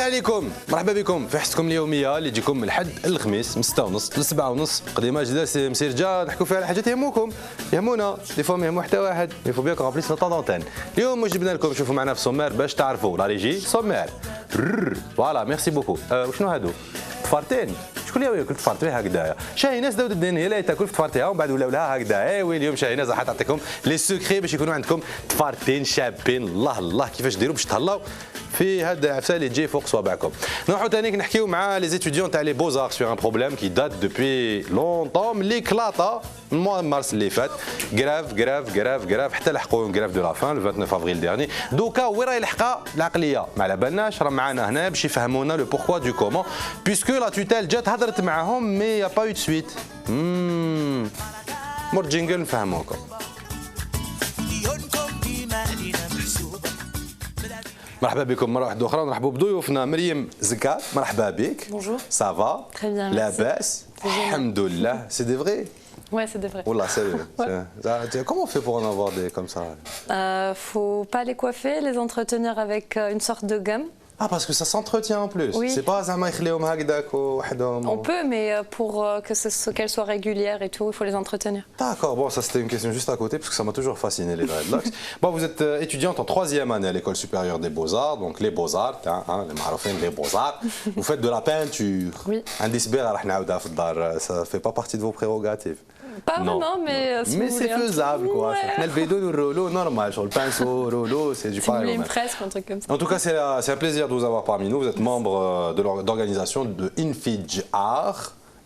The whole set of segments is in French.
الخير عليكم، مرحبا بكم في حصتكم اليوميه اللي تجيكم من الحد للخميس من 6:30 ل 7:30. قديمه جدا مسيرجه نحكوا فيها على حاجات يهموكم يهمونا دي فوا ما يهمو حتى واحد. يفو بيان كون رابليس نوطا دونتين. اليوم جبنا لكم شوفوا معنا في السومير باش تعرفوا لا ريجي سومير. فوالا ميرسي بوكو. وشنو هادو؟ تفارتين. شكون اللي ياكل تفارتين هكذايا؟ شاهيناز داود الدين هي اللي تاكل تفارتيها ومن بعد ولاو لها هكذا. ايوا اليوم شاهيناز راح تعطيكم لي سوكري باش يكونوا عندكم تفارتين شابين. الله الله كيفاش ديروا باش تهلاو في هاد العفسه اللي تجي فوق صوابعكم. نروحوا ثاني نحكيو مع لي ستوديون تاع لي بوزار سور ان بروبليم كي دات دوبوي لونطون ملي كلاطا من موا مارس اللي فات. كراف حتى لحقوا كراف دو لا فان لو 29 افريل ديرني. دوكا وين راهي الحقها العقليه؟ ما على بالناش راه معنا هنا باش يفهمونا لو بوركوا دو كومون بيسكو لا توتال جات هضرت معاهم مي يا با يو سويت. مور جينجل نفهموكم. مرحبا بكم مرة واحدة أخرى. نرحبوا بضيوفنا مريم زكات. مرحبا بك. Bonjour. Ça va? Très bien. لاباس؟ الحمد لله. C'est des vrais? Ouais, c'est des vrais. Wallah, sérieux. Comment on fait pour en avoir des comme ça? Faut pas les coiffer, les entretenir avec une sorte de gomme. Ah, parce que ça s'entretient en plus. Oui. C'est pas زعما يخليهم هكذاك وحدهم. On peut, mais pour qu'elles soient régulières et tout, il faut les entretenir. D'accord, bon, ça c'était une question juste à côté parce que ça m'a toujours fasciné les dreadlocks. Bon, vous êtes étudiante en 3e année à l'école supérieure des Beaux-Arts, donc les Beaux-Arts, les Marocains, les Beaux-Arts. Vous faites de la peinture. Oui. Un disbert à la ça fait pas partie de vos prérogatives. Pas vraiment, mais si mais vous c'est voulez. faisable quoi. Ouais. Le vélo, le rouleau, normal. Sur le pinceau, le rouleau, c'est du Si vous voulez pareil. une fresque, un truc comme ça. En tout cas, c'est un plaisir de vous avoir parmi nous. Vous êtes membre de l'organisation de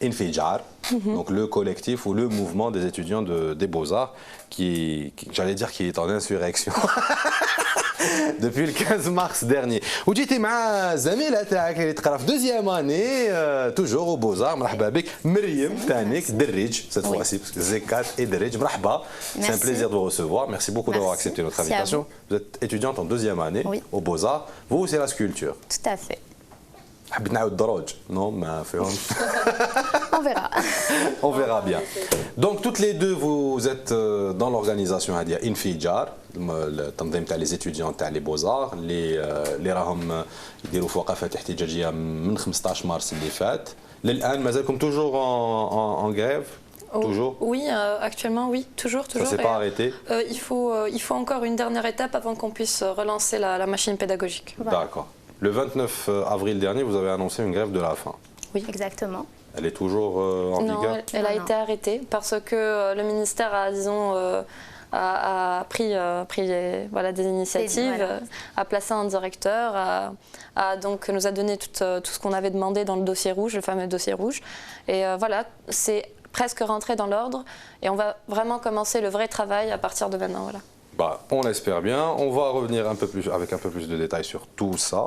Infijar, donc le collectif ou le mouvement des étudiants des Beaux-Arts j'allais dire, qui est en insurrection. Depuis le 15 mars dernier. وجيتي مع زميلة تاعك اللي تقرا في دوزيام اني توجور او بوزار. مرحبا بك مريم تانيك دريج cette fois-ci parce que Zekat et Derij. مرحبا. C'est un plaisir de vous recevoir. Merci beaucoup d'avoir accepté notre invitation. Vous êtes étudiante en 2e année au Beaux-Arts. Vous c'est la sculpture. Tout à fait. حبيت نعاود الدروج. Non, ما فيهم. On verra. On verra bien. Donc toutes les deux vous êtes dans l'organisation هذه Infijar, التنظيم تاع les étudiants تاع les Beaux-Arts اللي راهم يديروا في وقفات احتجاجيه من 15 مارس اللي فات. للان مازالكم toujours en grève? Toujours? Oui, actuellement, oui, toujours. Ça s'est pas arrêté? Il faut encore une dernière étape avant qu'on puisse relancer la machine pédagogique. Voilà. D'accord. Le 29 avril dernier, vous avez annoncé une grève de la faim. Oui, exactement. Elle est toujours en vigueur? Non, elle a été arrêtée parce que le ministère a, disons, a pris des initiatives, a placé un directeur, donc nous a donné tout ce qu'on avait demandé dans le dossier rouge, le fameux dossier rouge. Et voilà, c'est presque rentré dans l'ordre et on va vraiment commencer le vrai travail à partir de maintenant. Voilà. Bah, on l'espère bien. On va revenir avec un peu plus de détails sur tout ça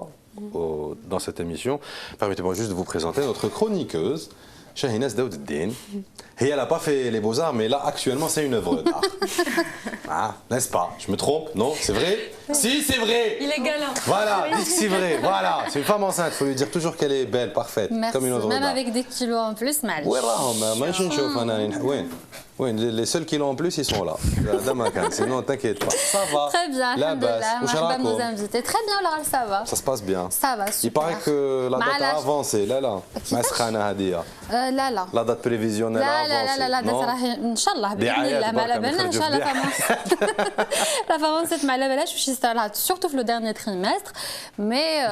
dans cette émission. Permettez-moi juste de vous présenter notre chroniqueuse, Shahinaz Daoud Eddine. Et elle n'a pas fait les Beaux-Arts, mais là, actuellement, c'est une œuvre d'art. Ah, n'est-ce pas? Je me trompe? Non? C'est vrai? Si, c'est vrai! Il est galant. Voilà, dites que c'est vrai. Voilà, c'est une femme enceinte. Il faut lui dire toujours qu'elle est belle, parfaite, comme une œuvre d'art. Même avec des kilos en plus, mal. Oui, les seuls kilos en plus, ils sont là. Sinon, t'inquiète pas. Ça va. Très bien, La basse. Marhaba nos invités. Très bien, Laura, ça va. Ça se passe bien. Ça va, super. Il paraît que la date a avancé. Là. La date prévisionnelle a avancé. لا Inch'Allah, bismillah, ما على بالنا إن شاء الله la femme ما على بالهاش باش يستاهلها surtout في le dernier trimestre mais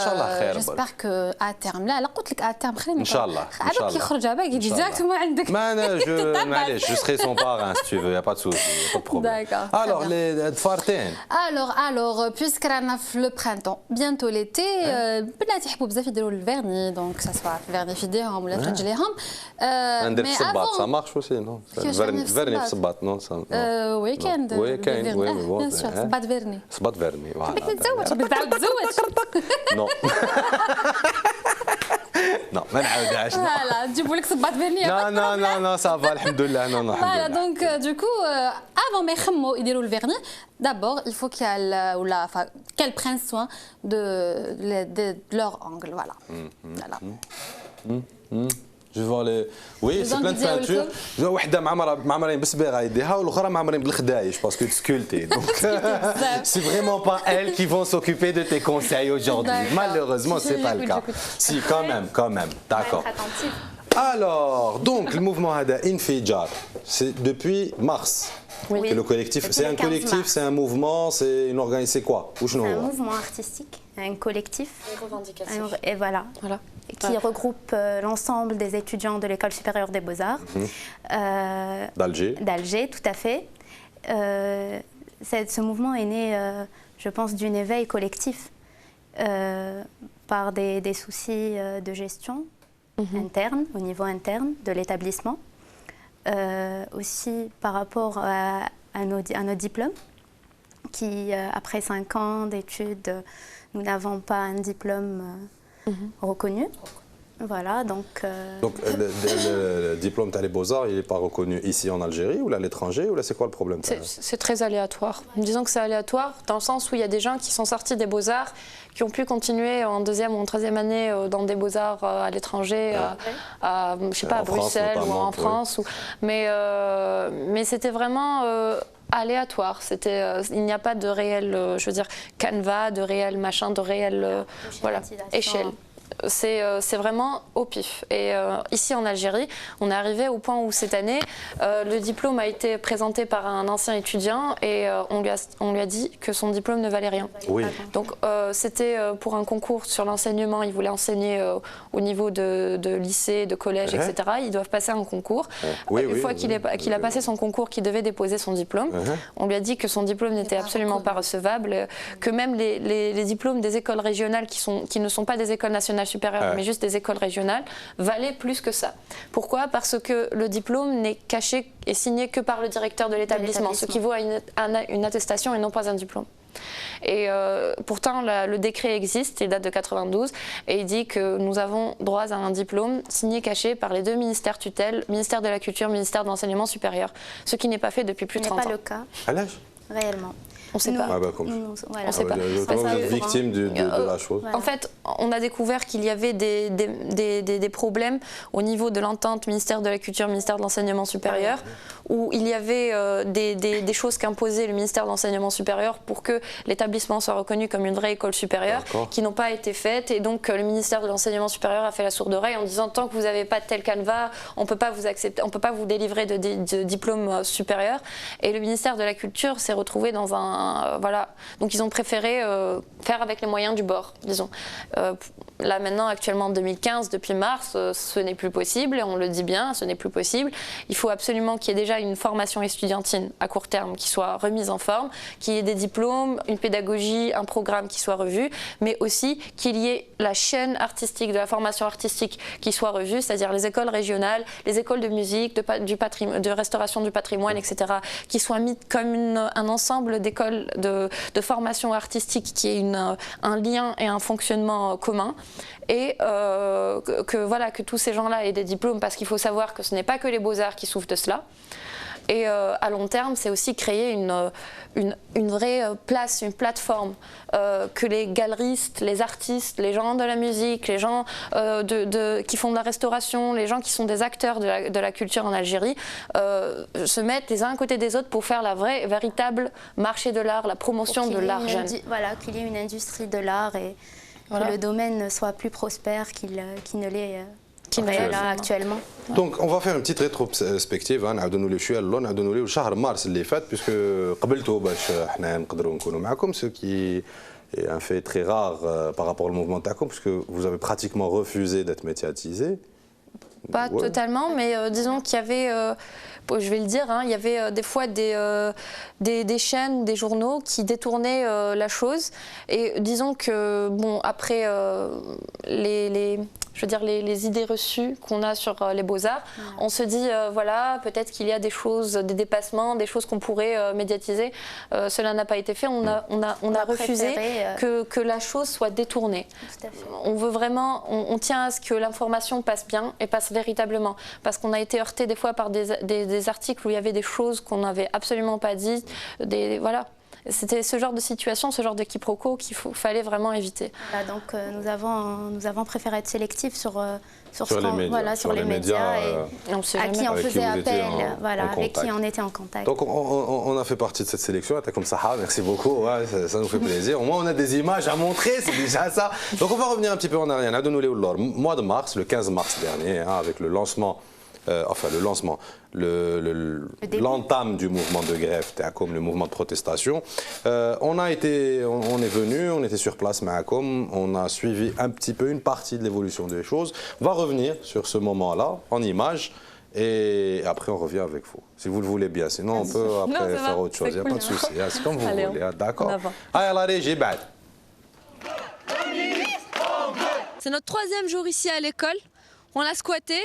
j'espère que à terme لا قلت لك à terme خلينا إن شاء الله عباك يخرج عباك يجي ديريكتومون عندك ما أنا معليش je serai son parrain si tu veux, il n'y a pas de souci, pas de problème. D'accord. Alors, les Tfarten. Alors, puisque رانا في le printemps, bientôt l'été, البنات يحبوا بزاف يديروا الفيرني donc ça soit الفيرني في يديهم ولا في رجليهم. ندير في الصباط, ça marche aussi, non? Vernis في الصباط, non? Oui, كاين. Oui, كاين, oui, bien sûr, صباط فيرني. صباط فيرني, voilà. بدك تتزوج, بدك تزوج. Non. Non, ça va, alhamdoulilah. Non, voilà, donc du coup, avant de le vernis, d'abord, il faut qu'elles prennent soin de leur angle. Voilà. Je vois les. Oui, c'est plein de peinture. Je vois وحده معمرين بالصباغه يديها والاخرى معمرين بالخدايش parce que sculpté. Donc c'est vraiment pas elles qui vont s'occuper de tes conseils aujourd'hui. Malheureusement, c'est pas le cas. Si, quand même. D'accord. Alors, donc le mouvement Hada Infijar, c'est depuis mars. Oui. Que le collectif, c'est un collectif, c'est un mouvement, c'est une organisation, c'est quoi? C'est un mouvement artistique, un collectif. Une revendication. Et voilà. Qui regroupe l'ensemble des étudiants de l'École supérieure des Beaux-Arts. D'Alger, tout à fait. Ce mouvement est né, je pense, d'un éveil collectif par des soucis de gestion interne, au niveau interne de l'établissement. Aussi par rapport à nos diplômes, qui après 5 ans d'études, nous n'avons pas un diplôme reconnu. Voilà, donc le diplôme des Beaux-Arts, il n'est pas reconnu ici en Algérie ou à l'étranger, ou là c'est quoi le problème? C'est très aléatoire. Disons que c'est aléatoire dans le sens où il y a des gens qui sont sortis des Beaux-Arts, qui ont pu continuer en 2e ou en 3e année dans des Beaux-Arts à l'étranger, je sais pas, à Bruxelles ou en France. Mais c'était vraiment aléatoire. Il n'y a pas de réel, je veux dire, canevas, de réel machin, de réel échelle. C'est vraiment au pif. Et ici en Algérie, on est arrivé au point où cette année, le diplôme a été présenté par un ancien étudiant et on lui a dit que son diplôme ne valait rien. Oui. Donc c'était pour un concours sur l'enseignement, il voulait enseigner au niveau de lycée, de collège, etc. Ils doivent passer un concours. Une fois qu'il a passé son concours, qu'il devait déposer son diplôme, on lui a dit que son diplôme n'était absolument pas recevable, que même les diplômes des écoles régionales qui ne sont pas des écoles nationales supérieures, mais juste des écoles régionales, valaient plus que ça. Pourquoi? Parce que le diplôme n'est caché et signé que par le directeur de l'établissement, ce qui vaut à une attestation et non pas un diplôme. Et pourtant, le décret existe, il date de 92, et il dit que nous avons droit à un diplôme signé caché par les 2 ministères tutelles, ministère de la Culture, ministère de l'Enseignement supérieur, ce qui n'est pas fait depuis plus de 30 ans. Ce n'est pas le cas. À l'âge? Réellement. On ne sait pas. On sait pas. Vous êtes victime de la chose. En fait, on a découvert qu'il y avait des problèmes au niveau de l'entente ministère de la Culture, ministère de l'Enseignement supérieur, où il y avait des choses qu'imposait le ministère de l'Enseignement supérieur pour que l'établissement soit reconnu comme une vraie école supérieure, qui n'ont pas été faites. Et donc, le ministère de l'Enseignement supérieur a fait la sourde oreille en disant tant que vous n'avez pas de tel canevas, on ne peut pas vous accepter, on ne peut pas vous délivrer de diplôme supérieur. Et le ministère de la Culture s'est retrouvé dans un voilà, donc ils ont préféré faire avec les moyens du bord, disons. Là maintenant, actuellement en 2015, depuis mars, ce n'est plus possible, et on le dit bien, ce n'est plus possible. Il faut absolument qu'il y ait déjà une formation estudiantine à court terme qui soit remise en forme, qu'il y ait des diplômes, une pédagogie, un programme qui soit revu, mais aussi qu'il y ait la chaîne artistique, de la formation artistique qui soit revue, c'est-à-dire les écoles régionales, les écoles de musique, de restauration du patrimoine, etc., qui soient mises comme un ensemble d'écoles de formation artistique qui ait un lien et un fonctionnement commun, et que tous ces gens-là aient des diplômes, parce qu'il faut savoir que ce n'est pas que les Beaux-Arts qui souffrent de cela. Et à long terme, c'est aussi créer une vraie place, une plateforme, que les galeristes, les artistes, les gens de la musique, les gens qui font de la restauration, les gens qui sont des acteurs de la culture en Algérie, se mettent les uns à côté des autres pour faire véritable marché de l'art, la promotion de l'art jeune. Voilà, qu'il y ait une industrie de l'art et que le domaine soit plus prospère qu'il ne l'est. Là actuellement. Donc on va faire une petite rétrospective, نعاودوا لو شويه اللون نعاودوا لو شهر مارس اللي فات puisque قبلتوا باش احنا نقدروا نكونوا معكم, ce qui est un fait très rare par rapport au mouvement تاعكم, puisque vous avez pratiquement refusé d'être médiatisé. Pas totalement, mais disons qu'il y avait je vais le dire, hein, il y avait des fois des chaînes, des journaux qui détournaient la chose. Et disons que, bon, après les idées reçues qu'on a sur les beaux-arts, on se dit, voilà, peut-être qu'il y a des choses, des dépassements, des choses qu'on pourrait médiatiser. Cela n'a pas été fait. On a refusé que la chose soit détournée. On veut vraiment, on tient à ce que l'information passe bien et passe véritablement. Parce qu'on a été heurté des fois par des articles où il y avait des choses qu'on n'avait absolument pas dites. Voilà. C'était ce genre de situation, ce genre de quiproquo qu'il fallait vraiment éviter. Voilà, donc nous avons préféré être sélectifs sur les médias et à qui on faisait appel, avec qui on était en contact. Donc on a fait partie de cette sélection, comme ça, merci beaucoup, ouais, ça nous fait plaisir. Au moins on a des images à montrer, c'est déjà ça. Donc on va revenir un petit peu en arrière. Mois de mars, le 15 mars dernier, avec le lancement, l'entame du mouvement de grève, comme le mouvement de protestation. On est venu, on était sur place, on a suivi un petit peu une partie de l'évolution des choses. On va revenir sur ce moment-là en images et après on revient avec vous, si vous le voulez bien. Sinon on peut après faire autre chose, il n'y a pas de souci, c'est comme vous voulez, d'accord. Allez, la régie, bad. C'est notre 3e jour ici à l'école, on l'a squatté.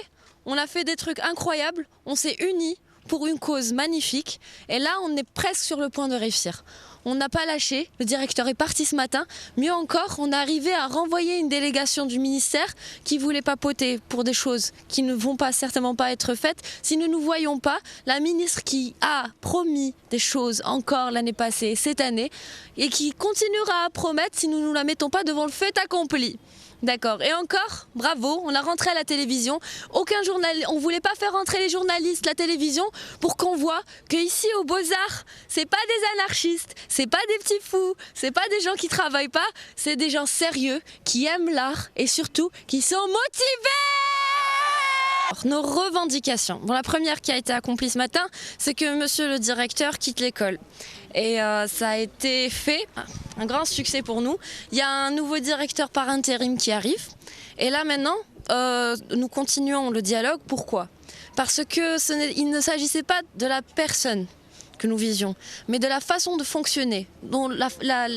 On a fait des trucs incroyables, on s'est unis pour une cause magnifique et là on est presque sur le point de réussir. On n'a pas lâché, le directeur est parti ce matin, mieux encore on est arrivé à renvoyer une délégation du ministère qui voulait papoter pour des choses qui ne vont certainement pas être faites. Si nous ne nous voyons pas, la ministre qui a promis des choses encore l'année passée et cette année et qui continuera à promettre si nous ne nous la mettons pas devant le fait accompli. D'accord. Et encore, bravo, on l'a rentré à la télévision. On ne voulait pas faire rentrer les journalistes, la télévision, pour qu'on voit qu'ici au Beaux-Arts, c'est pas des anarchistes, c'est pas des petits fous, c'est pas des gens qui travaillent pas, c'est des gens sérieux, qui aiment l'art et surtout qui sont motivés. Nos revendications. Bon, la première qui a été accomplie ce matin, c'est que monsieur le directeur quitte l'école. Et ça a été fait, un grand succès pour nous. Il y a un nouveau directeur par intérim qui arrive. Et là maintenant, nous continuons le dialogue. Pourquoi? Parce qu'il ne s'agissait pas de la personne que nous visions, mais de la façon de fonctionner, dont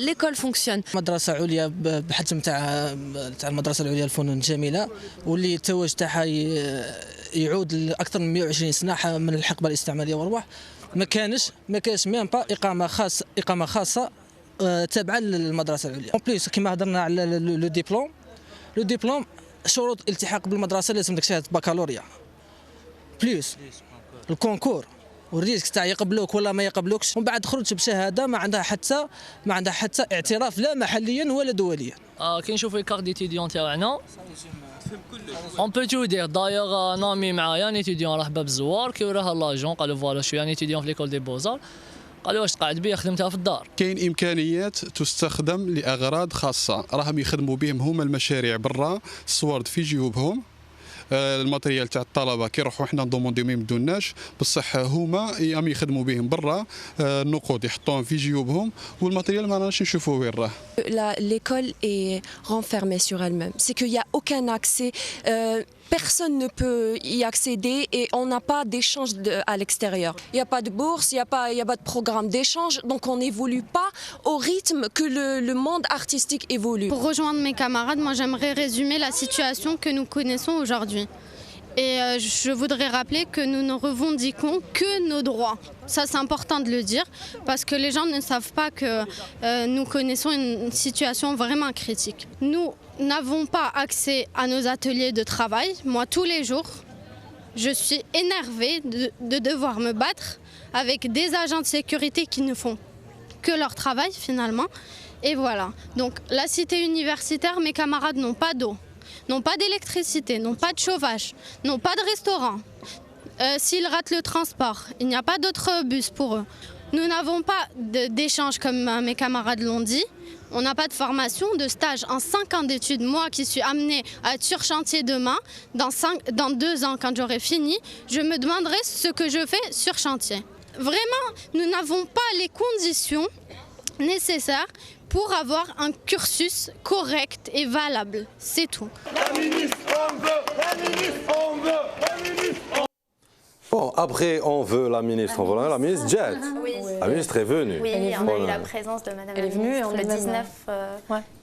l'école fonctionne. مدرسة عليا بحجم تاع المدرسة العليا للفنون الجميلة واللي التوج تاعها يعود لأكثر من 120 سنة من الحقبة الاستعمارية والأرواح. ما كانش ميم با إقامة خاصة تابعة للمدرسة العليا. اون بليس كما هضرنا على لو ديبلوم شروط الالتحاق بالمدرسة لازم داك شهادة بكالوريا بليس الكونكور والريسك تاع يقبلوك ولا ما يقبلوكش ومن بعد خرج بشهاده ما عندها حتى اعتراف لا محليا ولا دوليا. كي نشوفوا الكارت ديتيديون تاعنا اون بو تو دير دايوغ نامي معايا ان ايتيديون راه باب الزوار كي وراها لاجون قالوا فوالا شويه ان ايتيديون في ليكول دي بوزار قالوا واش تقعد بيا خدمتها في الدار. كاين امكانيات تستخدم لاغراض خاصه راهم يخدموا بهم هما المشاريع برا الصوارد في جيوبهم. الماتريال تاع الطلبه كي يروحوا حنا ندومونديو ما يمدوناش بصح هما يخدموا بهم برا النقود يحطوهم في جيوبهم والماتريال ما راناش نشوفوا وين راه. L'école est renfermée sur elle-même. C'est qu'il n'y a aucun accès. Personne ne peut y accéder et on n'a pas d'échange à l'extérieur. Il n'y a pas de bourse, il n'y a pas de programme d'échange, donc on n'évolue pas au rythme que le monde artistique évolue. Pour rejoindre mes camarades, moi j'aimerais résumer la situation que nous connaissons aujourd'hui. Et je voudrais rappeler que nous ne revendiquons que nos droits. Ça c'est important de le dire parce que les gens ne savent pas que nous connaissons une situation vraiment critique. Nous n'avons pas accès à nos ateliers de travail. Moi tous les jours, je suis énervée de devoir me battre avec des agents de sécurité qui ne font que leur travail finalement. Et voilà. Donc la cité universitaire, mes camarades n'ont pas d'eau. N'ont pas d'électricité, n'ont pas de chauffage, n'ont pas de restaurant. S'ils ratent le transport, il n'y a pas d'autre bus pour eux. Nous n'avons pas d'échange comme mes camarades l'ont dit. On n'a pas de formation, de stage en 5 ans d'études. Moi qui suis amenée à être sur chantier demain, dans 2 ans quand j'aurai fini, je me demanderai ce que je fais sur chantier. Vraiment, nous n'avons pas les conditions nécessaires pour avoir un cursus correct et valable. C'est tout. La ministre, on veut, la ministre, on veut, la ministre, on veut. Bon, après, on veut la ministre, la ministre Jad. Oui. La ministre est venue. Oui, on a eu la présence de Madame la ministre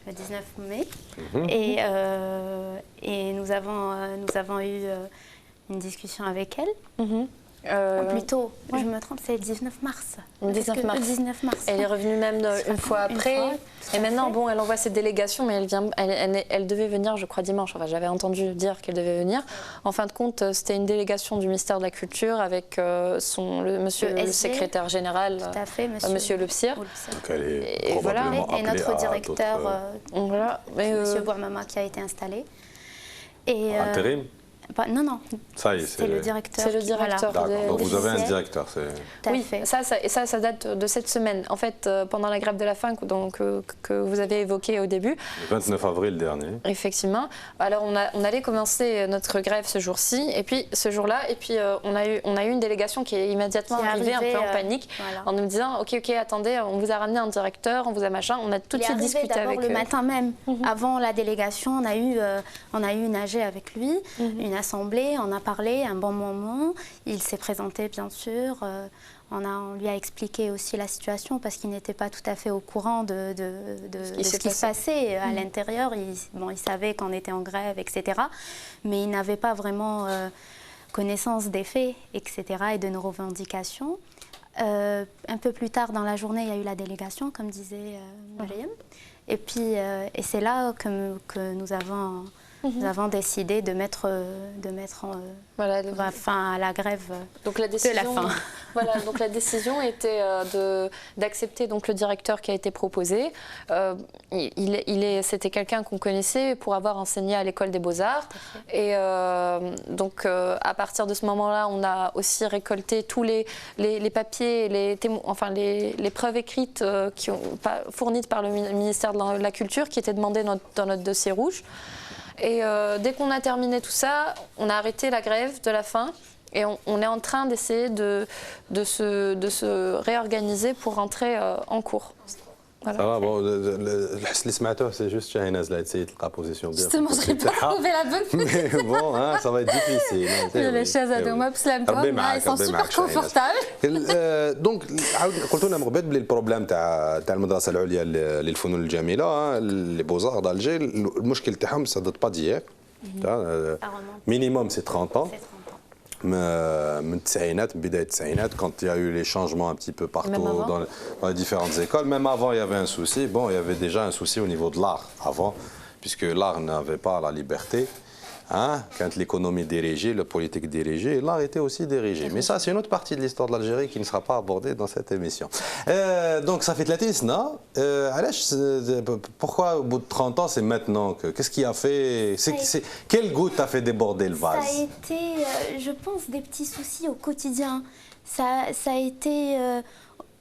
le 19 mai. Et nous avons eu une discussion avec elle. Plutôt, je me trompe, c'est le 19 mars. Le 19 mars. 19 mars. Elle est revenue même une fois après. Et maintenant, bon, elle envoie ses délégations, mais elle devait venir, je crois, dimanche. Enfin, j'avais entendu dire qu'elle devait venir. En fin de compte, c'était une délégation du ministère de la Culture avec monsieur le secrétaire général, monsieur Le Psir. Donc elle est et notre directeur, monsieur Bouamama, qui a été installé. Intérim? Non. Ça y est, c'est le directeur. C'est le directeur. Donc vous avez un directeur. Oui, ça date de cette semaine. En fait, pendant la grève de la faim que vous avez évoquée au début. Le 29 avril dernier. Effectivement. Alors on allait commencer notre grève ce jour-ci, et puis ce jour-là, et puis on a eu une délégation qui est immédiatement arrivée un peu en panique, en nous disant ok, attendez, on vous a ramené un directeur, on vous a machin, on a tout de suite discuté avec eux. Le matin même, avant la délégation, on a eu une AG avec lui, une assemblée, on a parlé un bon moment, il s'est présenté bien sûr, on lui a expliqué aussi la situation parce qu'il n'était pas tout à fait au courant de ce qui se passait à l'intérieur. Il savait qu'on était en grève, etc. Mais il n'avait pas vraiment connaissance des faits, etc. et de nos revendications. Un peu plus tard dans la journée, il y a eu la délégation, comme disait Mariam. Et puis, c'est là que nous avons décidé de mettre fin à la grève de la faim. Voilà, donc la décision était d'accepter donc le directeur qui a été proposé. C'était quelqu'un qu'on connaissait pour avoir enseigné à l'école des Beaux-Arts. Et donc à partir de ce moment-là, on a aussi récolté tous les papiers, les preuves écrites fournies par le ministère de la Culture qui étaient demandées dans notre dossier rouge. Et dès qu'on a terminé tout ça, on a arrêté la grève de la faim et on est en train d'essayer de se réorganiser pour rentrer en cours. Voilà. Ça va, bon, الحس اللي سمعته c'est juste شاهي نازله تسيي تلقى بوزيسيون ديالها. Justement, je n'ai pas trouvé la bonne. Mais bon, hein, ça va être difficile. Les chaises à deux mois, ils sont super confortables. دونك قلت لنا مغبط بلي البروبليم تاع المدرسه العليا للفنون الجميله لي بوزار دالجي المشكل تاعهم سا دات با ديير. مينيموم سي 30 ans. من التسعينات من بدايه التسعينات quand il y a eu les changements un petit peu partout dans les différentes écoles. Même avant il y avait un souci. Bon, il y avait déjà un souci au niveau de l'art avant, puisque l'art n'avait pas la liberté. Hein, quand l'économie dirigée, la politique dirigée, l'art était aussi dirigé. Mais ça, c'est une autre partie de l'histoire de l'Algérie qui ne sera pas abordée dans cette émission. Donc, ça fait 30 ans. Pourquoi, au bout de 30 ans, c'est maintenant qu'est-ce qui a fait quelle goutte a fait déborder le vase? Ça a été, je pense, des petits soucis au quotidien. Ça a été,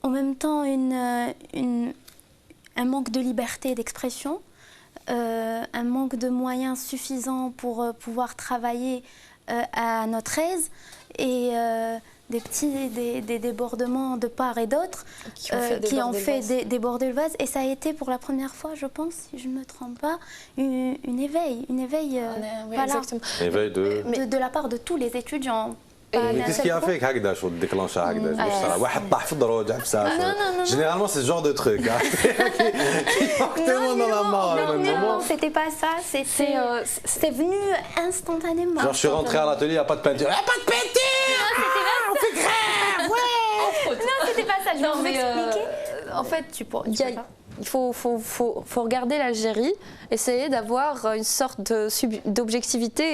en même temps, un manque de liberté d'expression. Un manque de moyens suffisants pour pouvoir travailler à notre aise et des débordements de part et d'autre qui ont fait déborder le vase. Et ça a été pour la première fois, je pense, si je ne me trompe pas, une éveil de la part de tous les étudiants. Mais qu'est-ce qui a fait que tu déclenché généralement c'est ce genre de truc non, c'était pas ça, c'est venu instantanément. Genre je suis rentré à l'atelier, il n'y a pas de peinture. Il n'y a pas de peinture, on fait grève. Non, c'était pas ça, je vais vous expliquer. En fait, il faut regarder l'Algérie, essayer d'avoir une sorte d'objectivité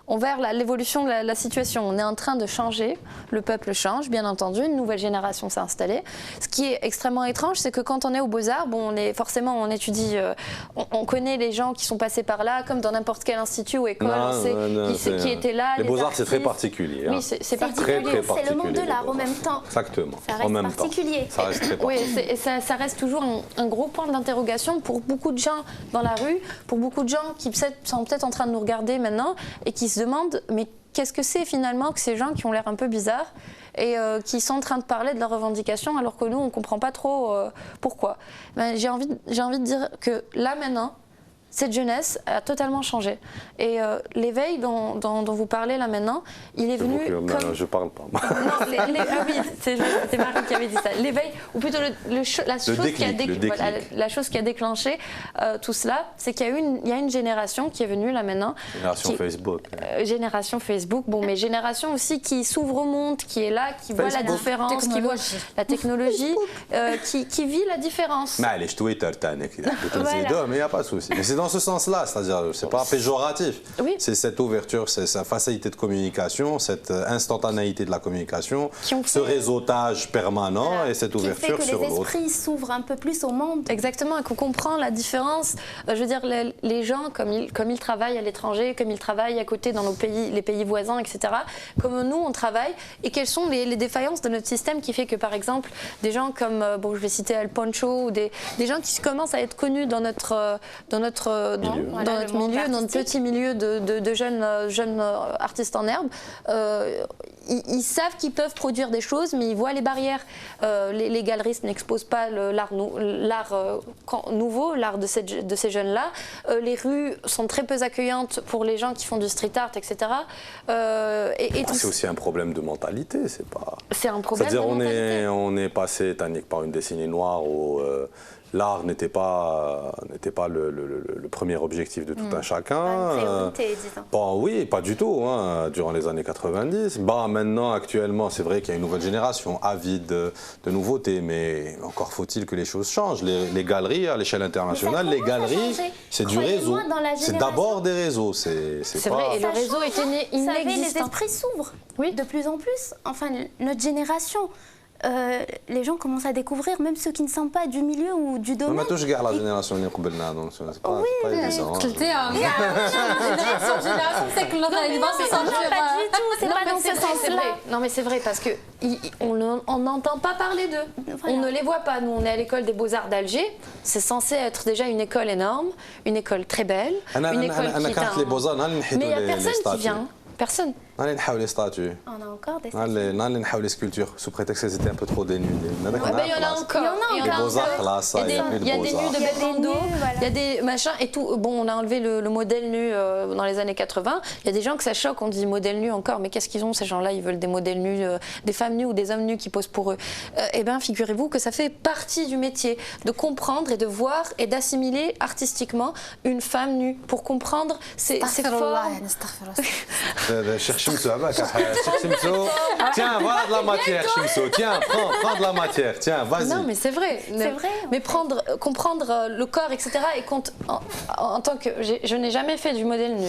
envers l'évolution de la situation. On est en train de changer, le peuple change, bien entendu, une nouvelle génération s'est installée. Ce qui est extrêmement étrange, c'est que quand on est aux Beaux-Arts, forcément on étudie, on connaît les gens qui sont passés par là, comme dans n'importe quel institut ou école, on sait qui était là. Les Beaux-Arts, c'est très particulier. Oui, c'est particulier. C'est le monde de l'art en même temps. Exactement. Ça reste particulier. Ça reste très particulier. Oui, et ça reste toujours un gros point d'interrogation pour beaucoup de gens dans la rue, pour beaucoup de gens qui sont peut-être en train de nous regarder maintenant et qui se demandent mais qu'est-ce que c'est finalement que ces gens qui ont l'air un peu bizarres et qui sont en train de parler de leurs revendications alors que nous on ne comprend pas trop pourquoi. J'ai envie de dire que là maintenant cette jeunesse a totalement changé. Et l'éveil dont vous parlez là maintenant, il est venu comme... Non, je parle pas. Non, oui, c'est Marie qui avait dit ça. L'éveil, ou plutôt la chose qui a déclenché tout cela, c'est qu'il y a une génération qui est venue là maintenant. Facebook. Génération Facebook, bon, mais génération aussi qui s'ouvre au monde, qui est là, qui voit la différence, qui voit la technologie, qui vit la différence. Mais Twitter, mais il n'y a pas de souci. Mais c'est dans ce sens-là, c'est-à-dire, c'est pas péjoratif. Oui. C'est cette ouverture, c'est sa facilité de communication, cette instantanéité de la communication, ce réseautage permanent et cette ouverture sur l'autre. Que les esprits s'ouvrent un peu plus au monde. Exactement, et qu'on comprend la différence. Je veux dire, les gens, comme ils travaillent à l'étranger, comme ils travaillent à côté dans nos pays, les pays voisins, etc., comme nous, on travaille, et quelles sont les défaillances de notre système qui fait que, par exemple, des gens comme, je vais citer El Poncho, ou des gens qui commencent à être connus dans notre milieu, dans notre petit milieu de jeunes artistes en herbe, ils savent qu'ils peuvent produire des choses, mais ils voient les barrières. Les galeristes n'exposent pas l'art nouveau, l'art de ces jeunes-là. Les rues sont très peu accueillantes pour les gens qui font du street art, etc. C'est aussi un problème de mentalité, c'est pas... C'est un problème de mentalité. C'est-à-dire on est passé, Tannick, par une décennie noire où... l'art n'était pas le premier objectif de tout un chacun. Bon, oui, pas du tout, hein, durant les années 90. Maintenant, actuellement, c'est vrai qu'il y a une nouvelle génération avide de nouveautés, mais encore faut-il que les choses changent. Les galeries, à l'échelle internationale, les galeries, c'est du réseau. C'est d'abord des réseaux. C'est vrai, et le réseau était inexistant. Les esprits s'ouvrent de plus en plus. Enfin, notre génération... les gens commencent à découvrir, même ceux qui ne sont pas du milieu ou du domaine. Mais touche la génération qui قبلنا, donc c'est pas évident. C'est pas dans ce sens-là. Non, mais c'est vrai parce que on n'entend pas parler d'eux. On ne les voit pas. Nous, on est à l'école des Beaux-Arts d'Alger. C'est censé être déjà une école énorme, une école très belle, une école qui est mais il n'y a personne qui vient. Personne. On a encore des statues. On a encore des statues. On a les sculptures, sous prétexte que c'était un peu trop dénu. Il y en a encore. Il y a des nus de Belmondo, il y a des machins et tout. Bon, on a enlevé le modèle nu dans les années 80. Il y a des gens que ça choque, on dit modèle nu encore, mais qu'est-ce qu'ils ont ces gens-là? Ils veulent des modèles nus, des femmes nues ou des hommes nus qui posent pour eux. Eh bien, figurez-vous que ça fait partie du métier de comprendre et de voir et d'assimiler artistiquement une femme nue. Pour comprendre, c'est fort. Tiens, voilà de la matière, Chimso. Tiens, prends de la matière. Tiens, vas-y. Non, mais c'est vrai. Mais comprendre le corps, etc. Et en tant que... Je n'ai jamais fait du modèle nu.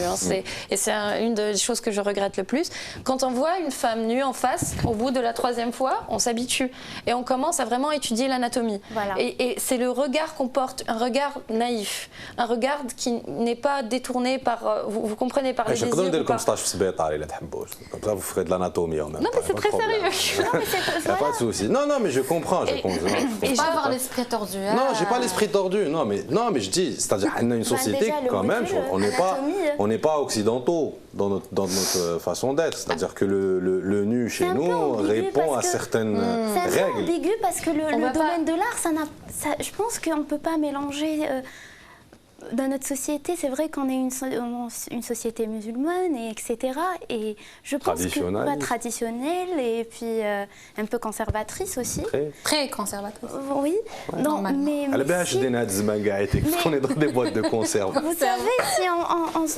Et c'est une des choses que je regrette le plus. Quand on voit une femme nue en face, au bout de la 3e fois, on s'habitue. Et on commence à vraiment étudier l'anatomie. Voilà. Et c'est le regard qu'on porte, un regard naïf. Un regard qui n'est pas détourné par... Vous comprenez, par les désirs. Comme ça, vous ferez de l'anatomie en même temps. Non, mais c'est très sérieux. Il n'y a pas de souci. Non, mais je comprends. Et pas avoir l'esprit tordu. Non, j'ai pas l'esprit tordu. Non, mais je dis, c'est-à-dire qu'on a une société quand même, on n'est pas occidentaux dans notre façon d'être. C'est-à-dire que le nu chez nous répond à certaines règles. C'est un peu ambigu parce que le domaine de l'art, je pense qu'on ne peut pas mélanger... Dans notre société, c'est vrai qu'on est une société musulmane, etc. Et je pense que pas traditionnelle et puis un peu conservatrice aussi. Très conservatrice. Oui. Non, mais on est dans des boîtes de conserve. Vous savez, si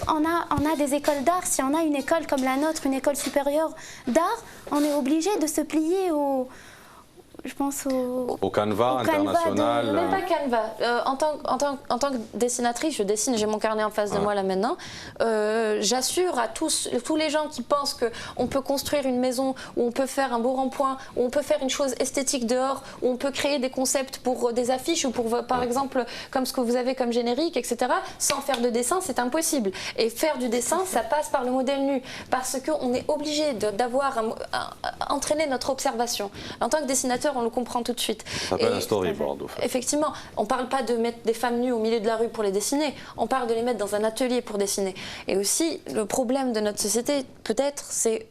on a des écoles d'art, si on a une école comme la nôtre, une école supérieure d'art, on est obligé de se plier je pense au canevas international. Même pas canevas. En tant que dessinatrice, je dessine, j'ai mon carnet en face de moi là maintenant. J'assure à tous les gens qui pensent qu'on peut construire une maison, où on peut faire un beau rond-point, où on peut faire une chose esthétique dehors, où on peut créer des concepts pour des affiches ou pour, par exemple, comme ce que vous avez comme générique, etc. Sans faire de dessin, c'est impossible. Et faire du dessin, ça passe par le modèle nu. Parce qu'on est obligé d'avoir entraîné notre observation. En tant que dessinateur, on le comprend tout de suite. Ça s'appelle un storyboard. Effectivement, on ne parle pas de mettre des femmes nues au milieu de la rue pour les dessiner, on parle de les mettre dans un atelier pour dessiner. Et aussi, le problème de notre société, peut-être, c'est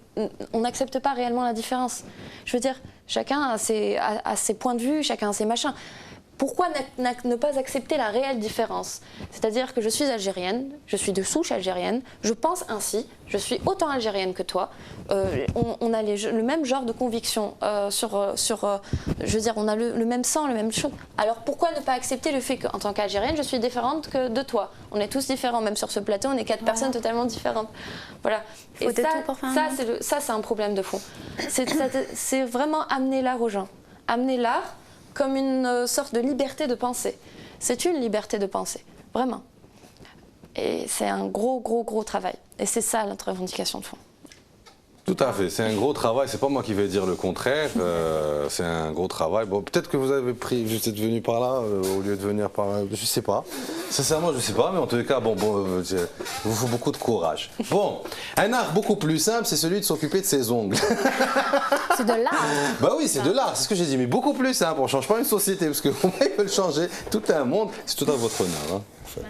on n'accepte pas réellement la différence. Je veux dire, chacun a ses points de vue, chacun a ses machins. pourquoi ne pas accepter la réelle différence? C'est-à-dire que je suis algérienne, je suis de souche algérienne, je pense ainsi, je suis autant algérienne que toi, on a le même genre de conviction je veux dire, on a le même sang, le même chose. Alors pourquoi ne pas accepter le fait qu'en tant qu'algérienne, je suis différente que de toi? On est tous différents, même sur ce plateau, on est 4 personnes totalement différentes. Voilà. Et ça, c'est un problème de fond. C'est vraiment amener l'art aux gens, amener l'art comme une sorte de liberté de penser. C'est une liberté de penser, vraiment. Et c'est un gros travail. Et c'est ça notre revendication de fond. Tout à fait, c'est un gros travail, c'est pas moi qui vais dire le contraire, c'est un gros travail. Bon, peut-être que vous êtes venu par là au lieu de venir par là, je sais pas. Sincèrement, je sais pas, mais en tous les cas, il vous faut beaucoup de courage. Bon, un art beaucoup plus simple, c'est celui de s'occuper de ses ongles. C'est de l'art. Bah oui, c'est de l'art, c'est ce que j'ai dit, mais beaucoup plus simple. On change pas une société, parce que vous pouvez le changer, tout un monde, c'est tout à votre honneur. Hein, en fait.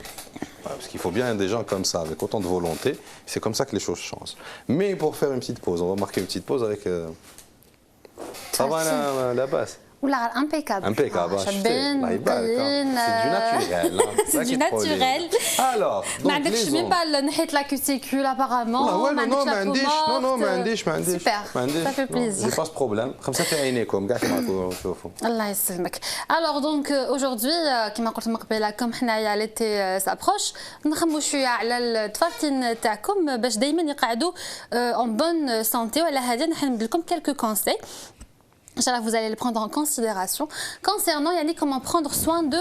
Parce qu'il faut bien des gens comme ça, avec autant de volonté, c'est comme ça que les choses changent. Mais pour faire une petite pause, on va marquer une petite pause avec... Ça va la basse? Oula, impeccable. Impeccable. C'est du naturel. C'est du naturel. Alors, donc les ongles. Je ne pas la cuticule apparemment. Non, super, ça fait plaisir. J'ai pas ce problème. Comme ça, fait عينيكم كاع كما تشوفوا. الله يسلمك. Alors donc aujourd'hui, كما قلت من قبيله كم حنايا l'été s'approche, نخمو شويه على التفارتين تاعكم باش دائما يقعدوا en bonne santé. وعلى هذه نحن ندير لكم quelques conseils. Inch'Allah, vous allez les prendre en considération concernant comment prendre soin de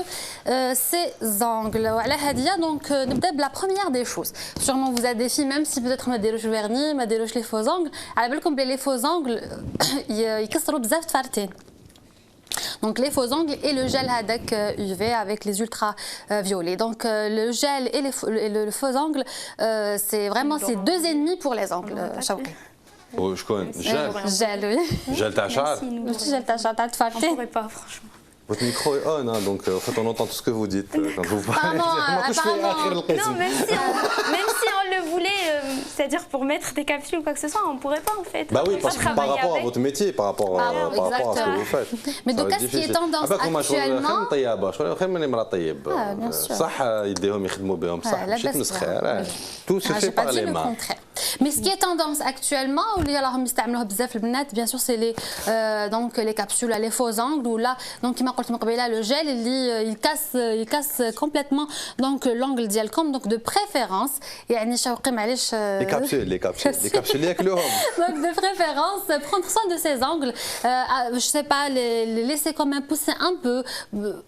ses ongles. Donc, la première des choses. Sûrement, vous avez des filles, même si peut-être ma déloge vernis, ma déloge les faux ongles. À la comme les faux ongles, ils cassent bzaf de fartine. Donc les faux ongles et le gel Hadak UV avec les ultraviolets. Donc le gel et le faux ongles, c'est vraiment ces 2 ennemis pour les ongles. Je connais. Gel, oui. Gel ta char. Gel ta char, t'as de farté. On ne pourrait pas, franchement. Votre micro est on, hein, donc en fait on entend tout ce que vous dites quand vous parlez. Non, même si on le voulait, c'est-à-dire pour mettre des capsules ou quoi que ce soit, on ne pourrait pas en fait. Bah oui, parce que par rapport à votre métier, par rapport à ce que vous faites. Mais donc, qu'est-ce qui est tendance actuellement? Bien sûr. صح يديهم يخدموا بهم صح ماشي تمسخير. Tout se fait par les mains. Mais ce qui est tendance actuellement, bien sûr, c'est les capsules, les faux angles, où là, donc, le gel, il casse complètement l'angle d'Yalcom, donc de préférence. Les capsules, donc de préférence, prendre soin de ces angles, je sais pas, les laisser quand même pousser un peu,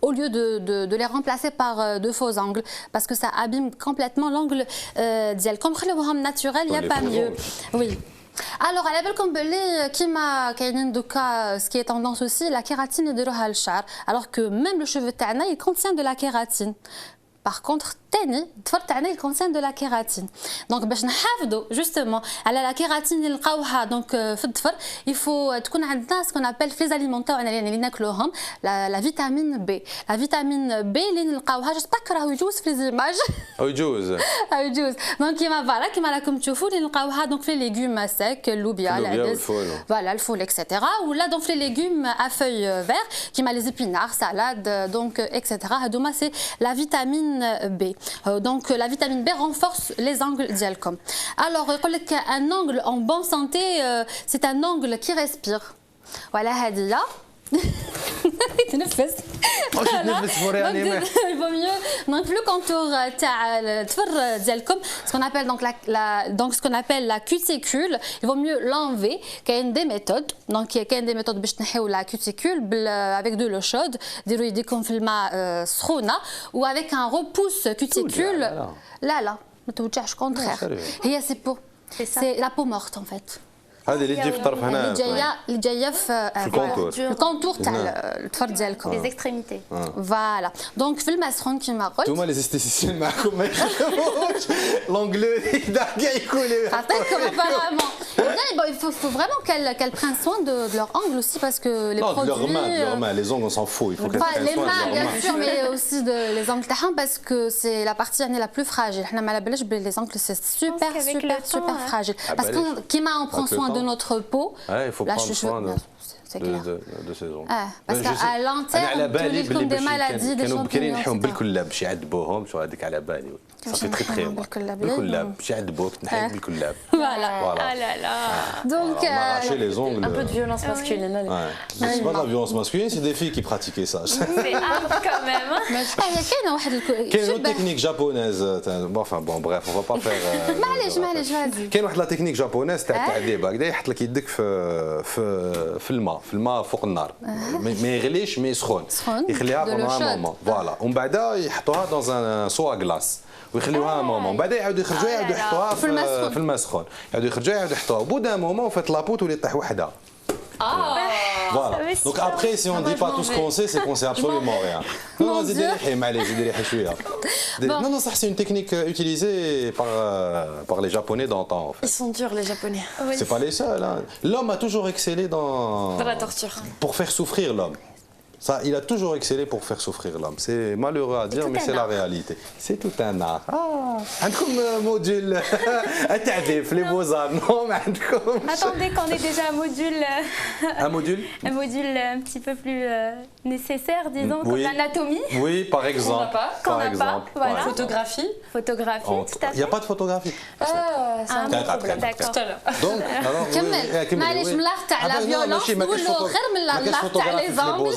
au lieu de les remplacer par de faux angles, parce que ça abîme complètement l'angle d'Yalcom. Naturel, il n'y a pas mieux. Oui. Alors, à la belle comme ce qui est tendance aussi, la kératine de l'char, alors que même le cheveu tana, il contient de la kératine. Par contre, il contient de la kératine. Donc, justement, la kératine, donc, il faut ce qu'on appelle les alimentaires, la vitamine B. La vitamine B, j'espère que vous avez les images. Donc, comme tu vois, donc les légumes secs, l'oubia, voilà, le foule, etc. Ou là, donc les légumes à feuilles vertes, qui m'a les épinards, salades, donc, etc. C'est la vitamine B. Donc la vitamine B renforce les angles d'Yalcom. Alors, un angle en bonne santé, c'est un angle qui respire. Voilà, Hadia. Il vaut mieux donc le contour ce qu'on appelle la cuticule, il vaut mieux l'enlever. Il y a des méthodes, donc il y a des méthodes pour la cuticule avec de l'eau chaude, ou avec un repousse cuticule. Là, contraire. C'est la peau morte en fait. هذه اللي تجي في الطرف هنا اللي جايه في الكونتور تاع الظفر ديالكم les extrémités. فوالا دونك في المسخون كيما قلت انتوما لي استيسيسيين معكم ما يخدموش لونغلو كاع يكولي عطيكم apparemment. Il faut vraiment qu'elles prennent soin de leur angle aussi parce que les produits leurs mains, les ongles on s'en fout, il faut qu'elles prennent soin de leurs mains. Bien sûr, mais aussi les ongles تاعهم parce que c'est la partie la plus fragile. حنا ما على بالناش بلي les ongles c'est super fragile parce que كيما on prend soin de notre peau, il faut prendre soin de دو سيزون باسكو على لونتيرم على بالي لكم دي مالادي دي كانوا بكري نحوم بالكلاب باش يعذبوهم شو هذيك على بالي صافي تري تري بالكلاب باش يعذبوك تنحيك بالكلاب فوالا لا لا دونك arracher les ongles un peu de violence masculine c'est pas de la violence masculine c'est des filles qui pratiquaient ça c'est hard quand même كاينه واحد كاين une technique japonaise enfin bon bref on va pas faire معليش فازي كاين واحد لا تكنيك جابونيز تاع التعذيب هكذا يحط لك يدك في الماء فوق النار ما يغليش مي سخون يخليها بوندون ان مومون فوالا ومن بعد يحطوها دون ان سوا غلاس ويخليوها ان مومون بعد يعاودوا يخرجوها يعاودوا يحطوها في الماء سخون يعاودوا يخرجوها يعاودوا يحطوها بودا مومون فات لابوت ولي طيح وحدها Voilà. Donc après, si on ne dit pas tout ce qu'on sait, c'est qu'on sait absolument rien. Non, non, ça c'est une technique utilisée par les Japonais d'antan. En fait. Ils sont durs les Japonais. C'est pas les seuls. Hein. L'homme a toujours excellé dans la torture. Pour faire souffrir l'homme. Ça, il a toujours excellé pour faire souffrir l'homme. C'est malheureux à dire, mais c'est la réalité. C'est tout un art. عندكم module التعذيب les beaux-arts non mais عندكم. Attendez qu'on ait déjà un module. Un module. Un module un petit peu plus nécessaire, disons, comme l'anatomie. Oui, par exemple. Qu'on n'a pas. Voilà. Photographie. Photographie, tout à fait. Il n'y a pas de photographie. D'accord. Donc, alors. كمل معليش من لاغ تاع لا فيولونس نقولوا خير من لاغ تاع لي زامبل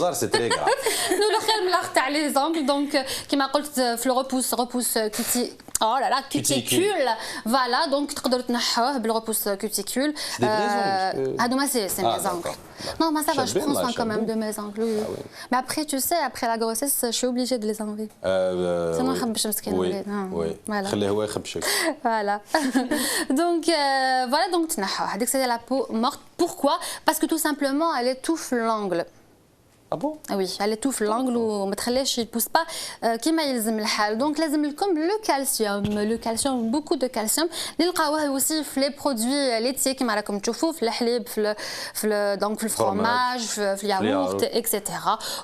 نقولوا خير من لاغ تاع لي زامبل دونك كيما قلت في الروبوس كوتي Oh là là, cuticule. Voilà, donc تقدروا تنحوه بالروبوس cuticule. هادوما c'est mes ongles. Non, mais ça va, je prends soin quand même de mes ongles. Oui. Mais après, tu sais, après la grossesse, je suis obligée de les enlever. Sinon, je ne peux pas me Oui, oui. خليه هو يخبشك. Voilà. Donc, voilà, donc تنحوه. هذيك c'est la peau morte. Pourquoi? Parce que tout simplement, elle étouffe l'angle. Ah bon? Oui, elle étouffe l'angle وما تخليهش يبوس با كيما يلزم الحال. Donc لازم لكم le calcium, beaucoup de calcium اللي نلقاوه aussi في les produits laitiers كيما راكم تشوفوا في الحليب في donc في الفرماج في الياغورت etc.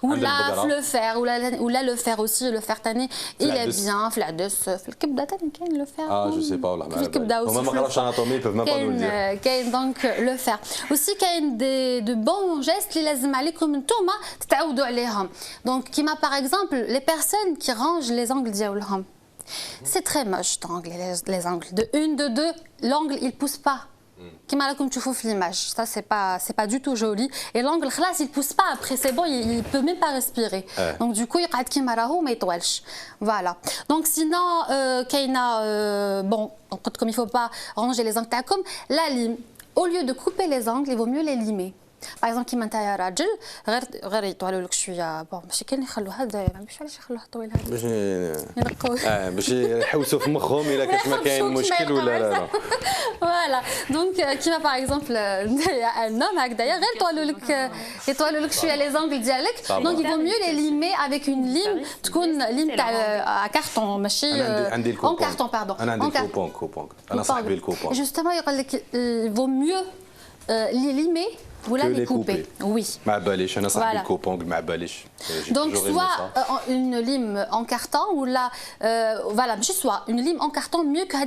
ولا في لو فير ولا لو فير aussi le fer tanné il est bien في العدس في الكبده ثاني كاين لو فير. Ah je sais pas ولا في الكبده aussi. ما قراوش اناتومي peuvent même pas nous le dire. كاين donc le fer. Aussi كاين de bons gestes اللي لازم عليكم نتوما تتعودوا عليهم. Donc كيما par exemple les personnes qui rangent les ongles ديالهم. C'est très moche les ongles. De une, de deux, l'angle il pousse pas. كيما راكم تشوفوا في l'image. Ça c'est pas du tout joli. Et l'angle خلاص il pousse pas après c'est bon il peut même pas respirer. Donc du coup يقعد كيما راهو ما يطولش. Voilà. Donc sinon كاينه bon قلت لكم il faut pas ranger les ongles تاعكم. La lime. Au lieu de couper les ongles, il vaut mieux les limer. باغ اكزومبل كيما نتايا راجل غير يطولوا لك شويه بون ماشي كاين يخلوها دايره مش علاش يخلوها طويل هذا باش ينقوه باش يحوسوا في مخهم الا كانت ما كاين مشكل ولا لا فوالا دونك كيما باغ اكزومبل نتايا ان نوم هكذايا غير يطولوا لك شويه لي زونغل ديالك دونك يفو ميو لي ليمي افيك اون ليم تكون ليم تاع كارطون ماشي اون كارطون باردون انا عندي الكوبونك انا صاحبي الكوبونك جوستومون يقول لك يفو ميو لي ليمي Vous l'avez coupé. Oui. Donc soit une lime en carton ou là voilà, soit une lime en carton mieux que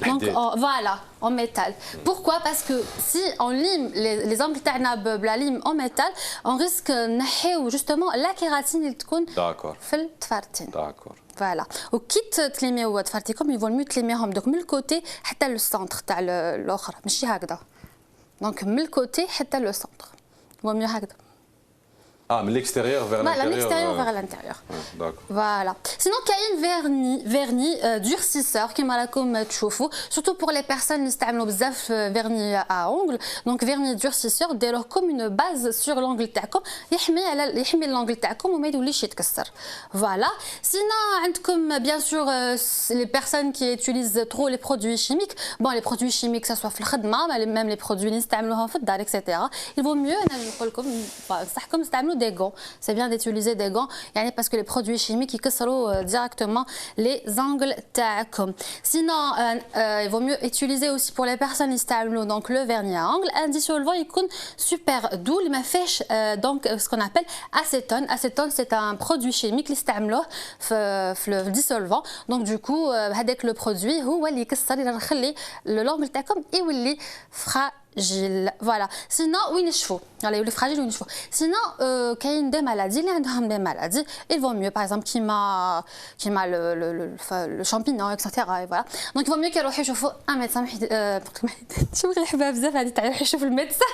donc voilà en métal. Pourquoi? Parce que si on lime les ongles تاعنا بلا lime en métal, on risque نحيو justement la kératine اللي تكون في التفارتين. D'accord. Voilà. وكي تليميو تفارتيكم يفو ميو تليميهم دوك من الكوتي حتى للسونتر تاع الاخر ماشي هكذا. Donc, من الكوتي حتى لو سونتر. vaut mieux هكذا. Ah, mais l'extérieur vers l'intérieur. De l'extérieur vers l'intérieur. D'accord. Voilà. Sinon, كاين vernis durcisseur كيما راكم تشوفوا, surtout pour les personnes اللي يستعملوا بزاف vernis à ongles. Donc vernis durcisseur ديروه comme une base sur l'ongle تاعكم يحمي l'ongle تاعكم وما يوليش يتكسر. Voilà. Sinon, عندكم bien sûr les personnes qui utilisent trop les produits chimiques. Bon, les produits chimiques ça soit في الخدمه, même les produits اللي نستعملوهم في الدار etc. Il vaut mieux انا نقول لكم نصحكم تستعملوا des gants. C'est bien d'utiliser des gants parce que les produits chimiques ils cassent directement les ongles تاعكم. Sinon il vaut mieux utiliser aussi pour les personnes qui استعملوا donc le vernis à ongles un dissolvant يكون super doux اللي ما فيهش donc ce qu'on appelle acétone. Acétone c'est un produit chimique اللي استعملوه في le dissolvant. Donc du coup هذاك le produit هو اللي يكسر يخلي l'ongle تاعكم يولي جيل فوالا سينو وين يشوفوا على يولي فراجيل وين يشوفوا سينو كاين دي مالادي اللي عندهم دي مالادي il vaut mieux par exemple كيما le champignon etc فوالا دونك il vaut mieux كيروحوا يشوفوا ان ميدسان شو يحبها بزاف هذه تاع يروح يشوف الميدسان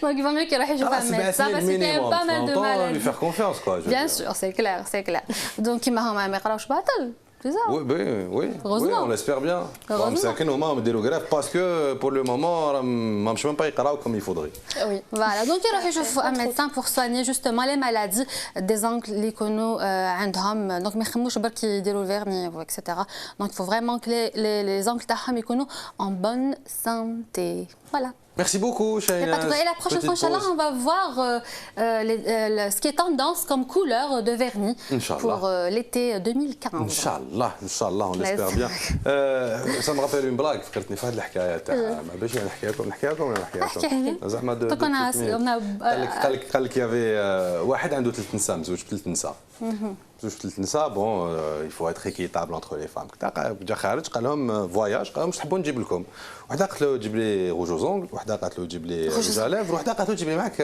donc il vaut mieux qu'il recherche un médecin parce qu'il y a pas mal de maladies. Lui faire confiance quoi. Bien sûr, c'est clair, c'est clair. Donc il m'a remis à me batal. C'est ça. Oui, on l'espère bien. C'est qu'un moment on me greffe parce que pour le moment je ne sais même pas écrire comme il faudrait. Oui, voilà. Donc il recherche un médecin pour soigner justement les maladies des ongles les conus عندهم. Donc ما يخموش برك يديروا الفيرني etc. Donc il faut vraiment que les ongles تاعهم يكونوا en bonne santé. Voilà. Merci beaucoup, Shaina. Et la prochaine fois, Inch'Allah, on va voir ce qui est tendance comme couleur de vernis pour l'été 2015. Inch'Allah, on l'espère bien. Ça me rappelle une blague, فكرتني في هذه الحكاية تاع ما باش نحكيها لكم ولا نحكيها لكم زعما قال لك يافي واحد عنده 3 نساء مزوج ب3 نساء زوج 3 نساء بون il faut être équitable entre les femmes جا خارج قال لهم فواياج قال لهم واش تحبوا نجيب لكم وحده قالت له جيب لي روج زونغ وحده قالت له جيب لي روج الافر وحده قالت له جيب لي معك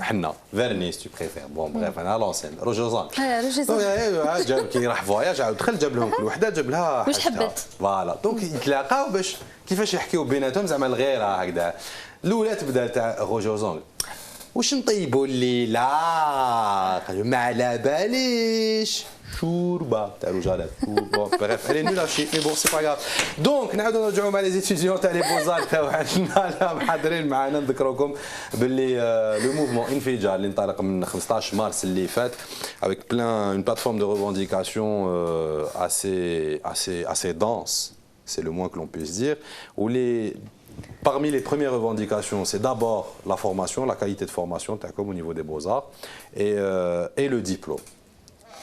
حنه فيرني سي بريفير بون بريف انا لونسين روج زونغ جاب كي راح فواياج عاود دخل جاب لهم كل وحده جاب لها واش حبت فوالا دونك يتلاقاو باش كيفاش يحكيو بيناتهم زعما الغيره هكذا الاولى تبدا تاع روج زونغ واش نطيبوا الليله قالوا ما على باليش شوربه تاع الوجالات بريف elle est nulle à chier mais bon c'est pas grave donc نعاودوا نرجعوا مع لي étudiants تاع لي بوزار تاع عندنا محاضرين معنا نذكركم باللي لو موفمون انفجار اللي انطلق من 15 مارس اللي فات avec plein une plateforme de revendication assez dense c'est le moins que l'on puisse dire où parmi les premières revendications, c'est d'abord la formation, la qualité de formation, comme au niveau des beaux-arts, et le diplôme.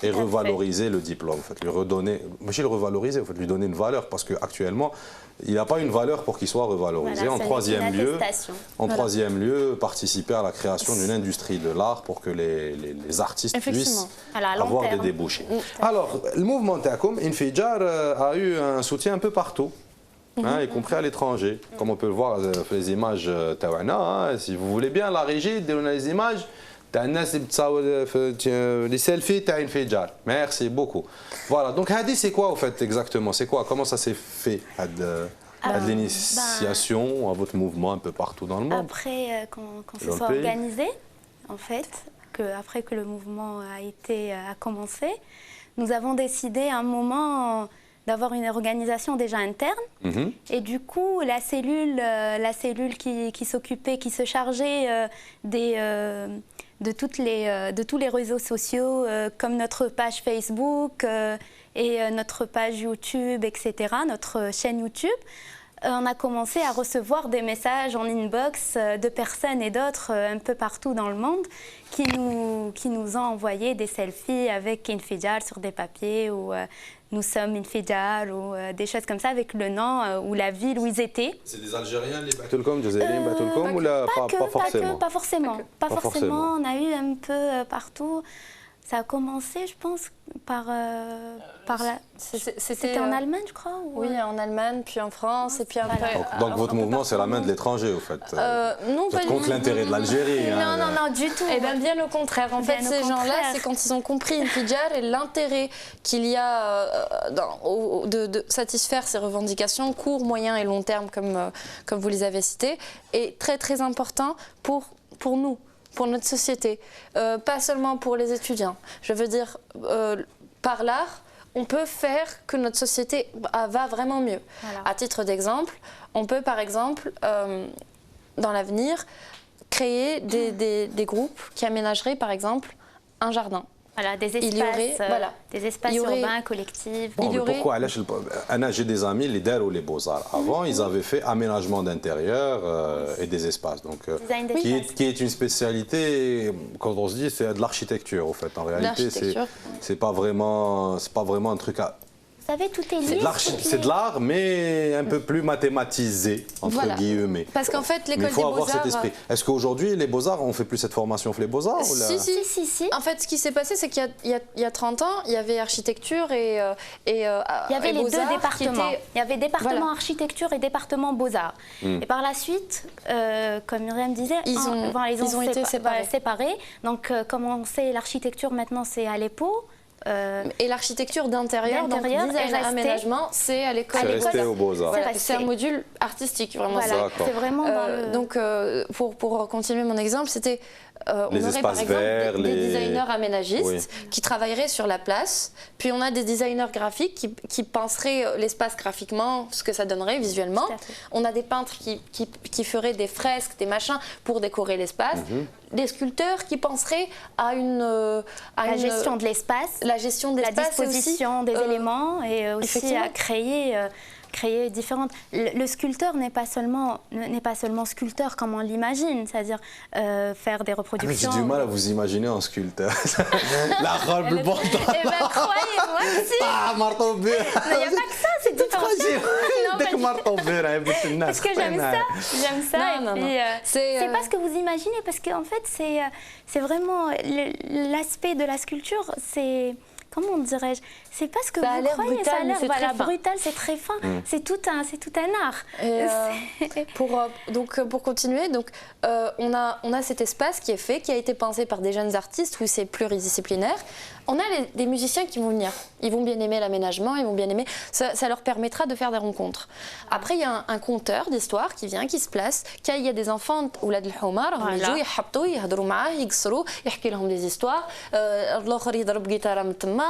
Et revaloriser le diplôme, en fait, lui redonner, le revaloriser, en fait, lui donner une valeur, parce qu'actuellement, il n'a pas une valeur pour qu'il soit revalorisé. Voilà, en troisième lieu, participer à la création d'une industrie de l'art pour que les artistes puissent avoir des débouchés. Alors, le mouvement Takoum, Infijar, a eu un soutien un peu partout. Y compris à l'étranger, comme on peut le voir les images taouana. Si vous voulez bien la régie, donnez les images. Les selfies تاع انفجار. Merci beaucoup. Voilà, donc Hadi c'est quoi au fait exactement? C'est quoi? Comment ça s'est fait l'initiation à votre mouvement un peu partout dans le monde? Après qu'on se soit organisé, en fait, après que le mouvement a commencé, nous avons décidé à un moment d'avoir une organisation déjà interne. Et du coup, la cellule qui s'occupait, qui se chargeait de tous les réseaux sociaux, comme notre page Facebook et notre page YouTube, etc., notre chaîne YouTube, on a commencé à recevoir des messages en inbox de personnes et d'autres un peu partout dans le monde qui nous ont envoyé des selfies avec Infijar sur des papiers ou nous sommes Infijar ou des choses comme ça avec le nom ou la ville où ils étaient. C'est des Algériens, les Batulkom, Jazairiens, Batulkom ou pas forcément? Pas forcément. Pas forcément. On a eu un peu partout. Ça a commencé, je pense, par la... C'était en Allemagne, je crois ou... Oui, en Allemagne, puis en France, et puis après... Donc votre mouvement, c'est la main de l'étranger, au fait. Non, pas contre l'intérêt de l'Algérie. Non, du tout. Eh bien, bien au contraire. En fait, ces gens-là, c'est quand ils ont compris Infijar et l'intérêt qu'il y a de satisfaire ces revendications, court, moyen et long terme, comme vous les avez cités, est très, très important pour nous. Pour notre société, pas seulement pour les étudiants. Je veux dire, par l'art, on peut faire que notre société va vraiment mieux. Voilà. À titre d'exemple, on peut par exemple, dans l'avenir, créer des groupes qui aménageraient par exemple un jardin. Voilà, des espaces urbains, collectifs. Bon, pourquoi j'ai des amis, les DER ou les Beaux-Arts. Avant, ils avaient fait aménagement d'intérieur et des espaces. Donc, qui est une spécialité, quand on se dit, c'est de l'architecture, en fait. En réalité, c'est pas vraiment un truc Vous savez, tout est lié. C'est de l'art, mais un peu plus mathématisé, entre guillemets. Parce qu'en fait, l'école des Beaux-Arts... il faut avoir cet esprit. Est-ce qu'aujourd'hui, les Beaux-Arts, on ne fait plus cette formation les Beaux-Arts Si. En fait, ce qui s'est passé, c'est qu'il y a 30 ans, il y avait architecture et il y avait les deux départements. Il y avait département architecture et département Beaux-Arts. Et par la suite, comme Myriam disait, ils ont été séparés. Donc, comme on sait, l'architecture, maintenant, c'est à l'EPO. Et l'architecture d'intérieur, donc design et aménagement, c'est à l'école. C'est resté aux Beaux-Arts. C'est un module artistique, vraiment. Voilà, c'est vraiment dans le... Donc, pour continuer mon exemple, c'était... on les aurait par exemple verts, des designers aménagistes qui travailleraient sur la place, puis on a des designers graphiques qui penseraient l'espace graphiquement, ce que ça donnerait visuellement. On a des peintres qui feraient des fresques, des machins pour décorer l'espace. Des sculpteurs qui penseraient à la gestion de l'espace, la disposition des éléments et aussi à créer différentes. Le sculpteur n'est pas seulement sculpteur comme on l'imagine, c'est-à-dire faire des reproductions. J'ai du mal à vous imaginer un sculpteur. La robe, le bordel. Eh bien, croyez-moi que si. Ah, marteau beurre. Il n'y a pas que ça, c'est tout en Dès que marteau beurre, parce que j'aime ça. Non. C'est pas ce que vous imaginez, parce qu'en fait, c'est vraiment l'aspect de la sculpture, c'est... Comment dirais-je? C'est pas ce que vous croyez, brutal, ça a l'air brutal, c'est très fin, c'est tout un art. Et pour continuer, on a cet espace qui est fait, qui a été pensé par des jeunes artistes où c'est pluridisciplinaire. On a des musiciens qui vont venir, ils vont bien aimer l'aménagement, ils vont bien aimer, ça leur permettra de faire des rencontres. Après, il y a un conteur d'histoire qui vient, qui se place, il y a des enfants, ولاد الحمار, هم يجوا يحبطوا يهضروا معاه يقصروا يحكي لهم des histoires, l'autre يضرب guitare من تما,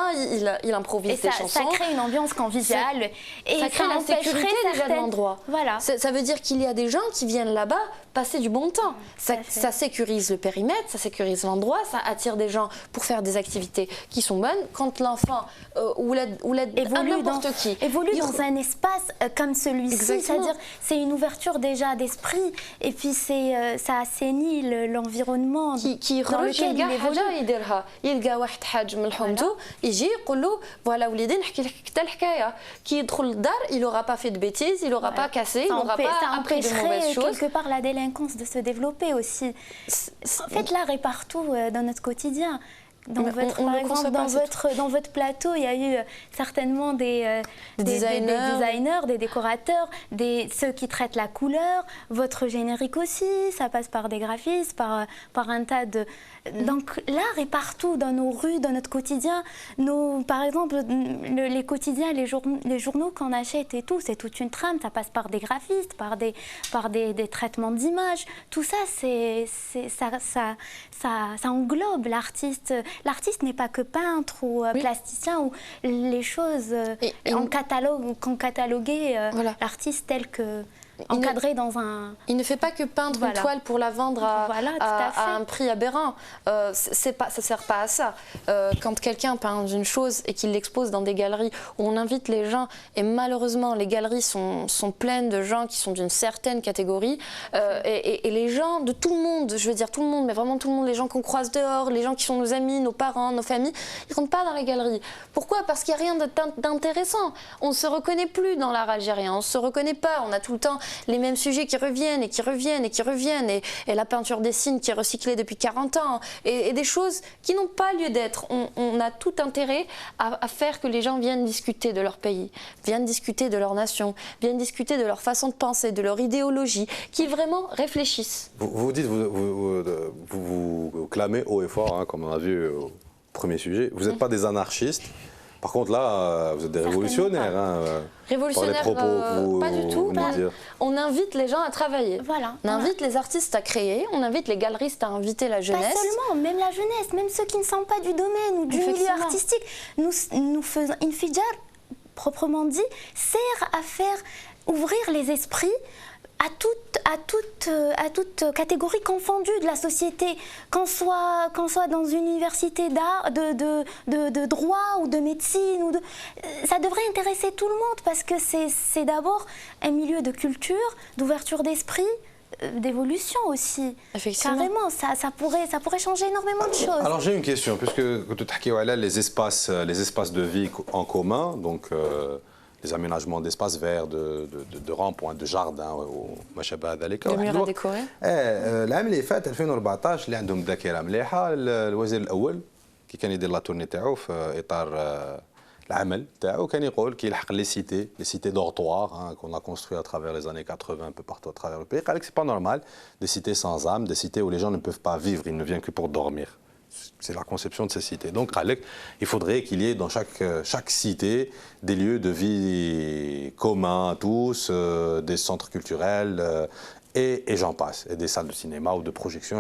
il improvise des chansons. Ça crée une ambiance conviviale et ça crée la sécurité déjà de l'endroit. Voilà. Ça veut dire qu'il y a des gens qui viennent là-bas passer du bon temps. Ça sécurise le périmètre, ça sécurise l'endroit, ça attire des gens pour faire des activités qui sont bonnes. Quand l'enfant ou n'importe qui évolue dans un espace comme celui-ci, c'est-à-dire c'est une ouverture déjà d'esprit et puis ça assainit l'environnement dans lequel il évolue. يلقى واحد حاج من حومته يجي يقول له فوالا وليدي نحكي لك حتى الحكايه كي يدخل للدار il n'aura pas fait de bêtises, il n'aura pas cassé, il n'aura pas appris de mauvaises choses. Quelque part la délinquance de se développer aussi. En fait, l'art est partout dans notre quotidien. Par exemple, dans votre plateau, il y a eu certainement des designers, des décorateurs, ceux qui traitent la couleur. Votre générique aussi, ça passe par des graphistes, par un tas de... Donc l'art est partout dans nos rues, dans notre quotidien. Par exemple, les quotidiens, les journaux qu'on achète et tout, c'est toute une trame. Ça passe par des graphistes, par des traitements d'images. Tout ça, ça englobe l'artiste. L'artiste n'est pas que peintre ou plasticien ou les choses cataloguer l'artiste tel que encadré dans un... Il ne fait pas que peindre une toile pour la vendre à un prix aberrant. Ça ne sert pas à ça. Quand quelqu'un peint une chose et qu'il l'expose dans des galeries où on invite les gens, et malheureusement les galeries sont pleines de gens qui sont d'une certaine catégorie, et les gens de tout le monde, je veux dire tout le monde, mais vraiment tout le monde, les gens qu'on croise dehors, les gens qui sont nos amis, nos parents, nos familles, ils ne rentrent pas dans les galeries. Pourquoi? Parce qu'il n'y a rien d'intéressant. On ne se reconnaît plus dans l'art algérien, on ne se reconnaît pas, on a tout le temps les mêmes sujets qui reviennent et qui reviennent et qui reviennent, et la peinture des signes qui est recyclée depuis 40 ans, et des choses qui n'ont pas lieu d'être. On a tout intérêt à faire que les gens viennent discuter de leur pays, viennent discuter de leur nation, viennent discuter de leur façon de penser, de leur idéologie, qu'ils vraiment réfléchissent. Vous clamez haut et fort, hein, comme on a vu au premier sujet. Vous n'êtes pas des anarchistes. Par contre, là, vous êtes des révolutionnaires. Révolutionnaires, pas du tout. On invite les gens à travailler. Voilà. On invite les artistes à créer. On invite les galeristes à inviter la jeunesse. Pas seulement, même la jeunesse, même ceux qui ne sont pas du domaine ou du milieu artistique. Nous faisons une fidjar, proprement dit, sert à faire ouvrir les esprits à toute catégorie confondue de la société, qu'on soit dans une université d'art, de droit ou de médecine, ça devrait intéresser tout le monde parce que c'est d'abord un milieu de culture, d'ouverture d'esprit, d'évolution aussi. Effectivement. Carrément, ça pourrait changer énormément de choses. Alors j'ai une question, puisque tu as les espaces de vie en commun, donc les aménagements d'espaces verts, de ronds-points, de jardins, وما شابه ذلك. De murs à décorer. العام اللي فات 2014 اللي عندهم ذاكره مليحه الوزير الاول كي كان يدير لا تورني تاعو في اطار العمل تاعو كان يقول كيلحق لي سيتي دورtoirs qu'on a construit à travers les années 80 un peu partout à travers le pays. قال لك c'est pas normal des cités sans âme, des cités où les gens ne peuvent pas vivre, ils ne viennent que pour dormir. C'est la conception de ces cités. Donc il faudrait qu'il y ait dans chaque cité des lieux de vie communs à tous, des centres culturels et j'en passe, et des salles de cinéma ou de projection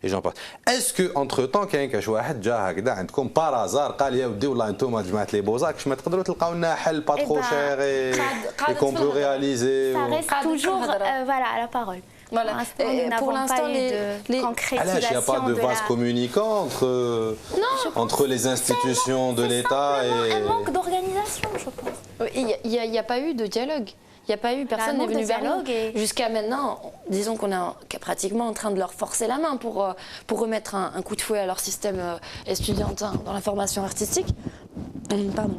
et j'en passe. Est-ce que entre temps كاين شي واحد جا هكذا عندكم بار هازار قال يا ودي والله انتم جماعه لي بوزار كش ما تقدروا تلقاو لنا حل با trop cher et qu'on peut réaliser? Ça reste toujours voilà, à la parole. Voilà. Pour l'instant, les concrétisations. Il n'y a pas de vase communicant entre les institutions de l'État et... un manque d'organisation, je pense. Il n'y a pas eu de dialogue. Il n'y a pas eu, personne n'est venu vers nous. Jusqu'à maintenant, disons qu'on est pratiquement en train de leur forcer la main pour remettre un coup de fouet à leur système estudiantin dans la formation artistique. Pardon.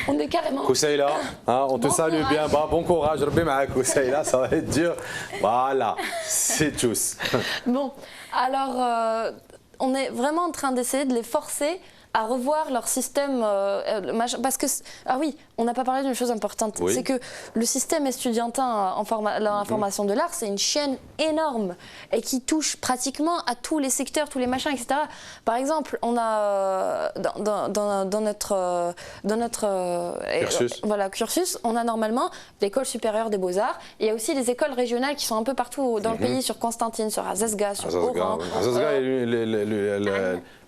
On est carrément... Koussaïla, hein, on te salue bien, bah, bon courage, Rabbi Ma'ak Koussaïla, ça va être dur. Voilà, c'est tous. Bon, alors on est vraiment en train d'essayer de les forcer à revoir leur système, parce que, ah oui, on n'a pas parlé d'une chose importante, oui. C'est que le système estudiantin dans la formation de l'art, c'est une chaîne énorme et qui touche pratiquement à tous les secteurs, tous les machins, etc. Par exemple, on a dans notre cursus, on a normalement l'école supérieure des beaux-arts, il y a aussi les écoles régionales qui sont un peu partout dans le pays, sur Constantine, sur Azazga, sur Oran. Azazga,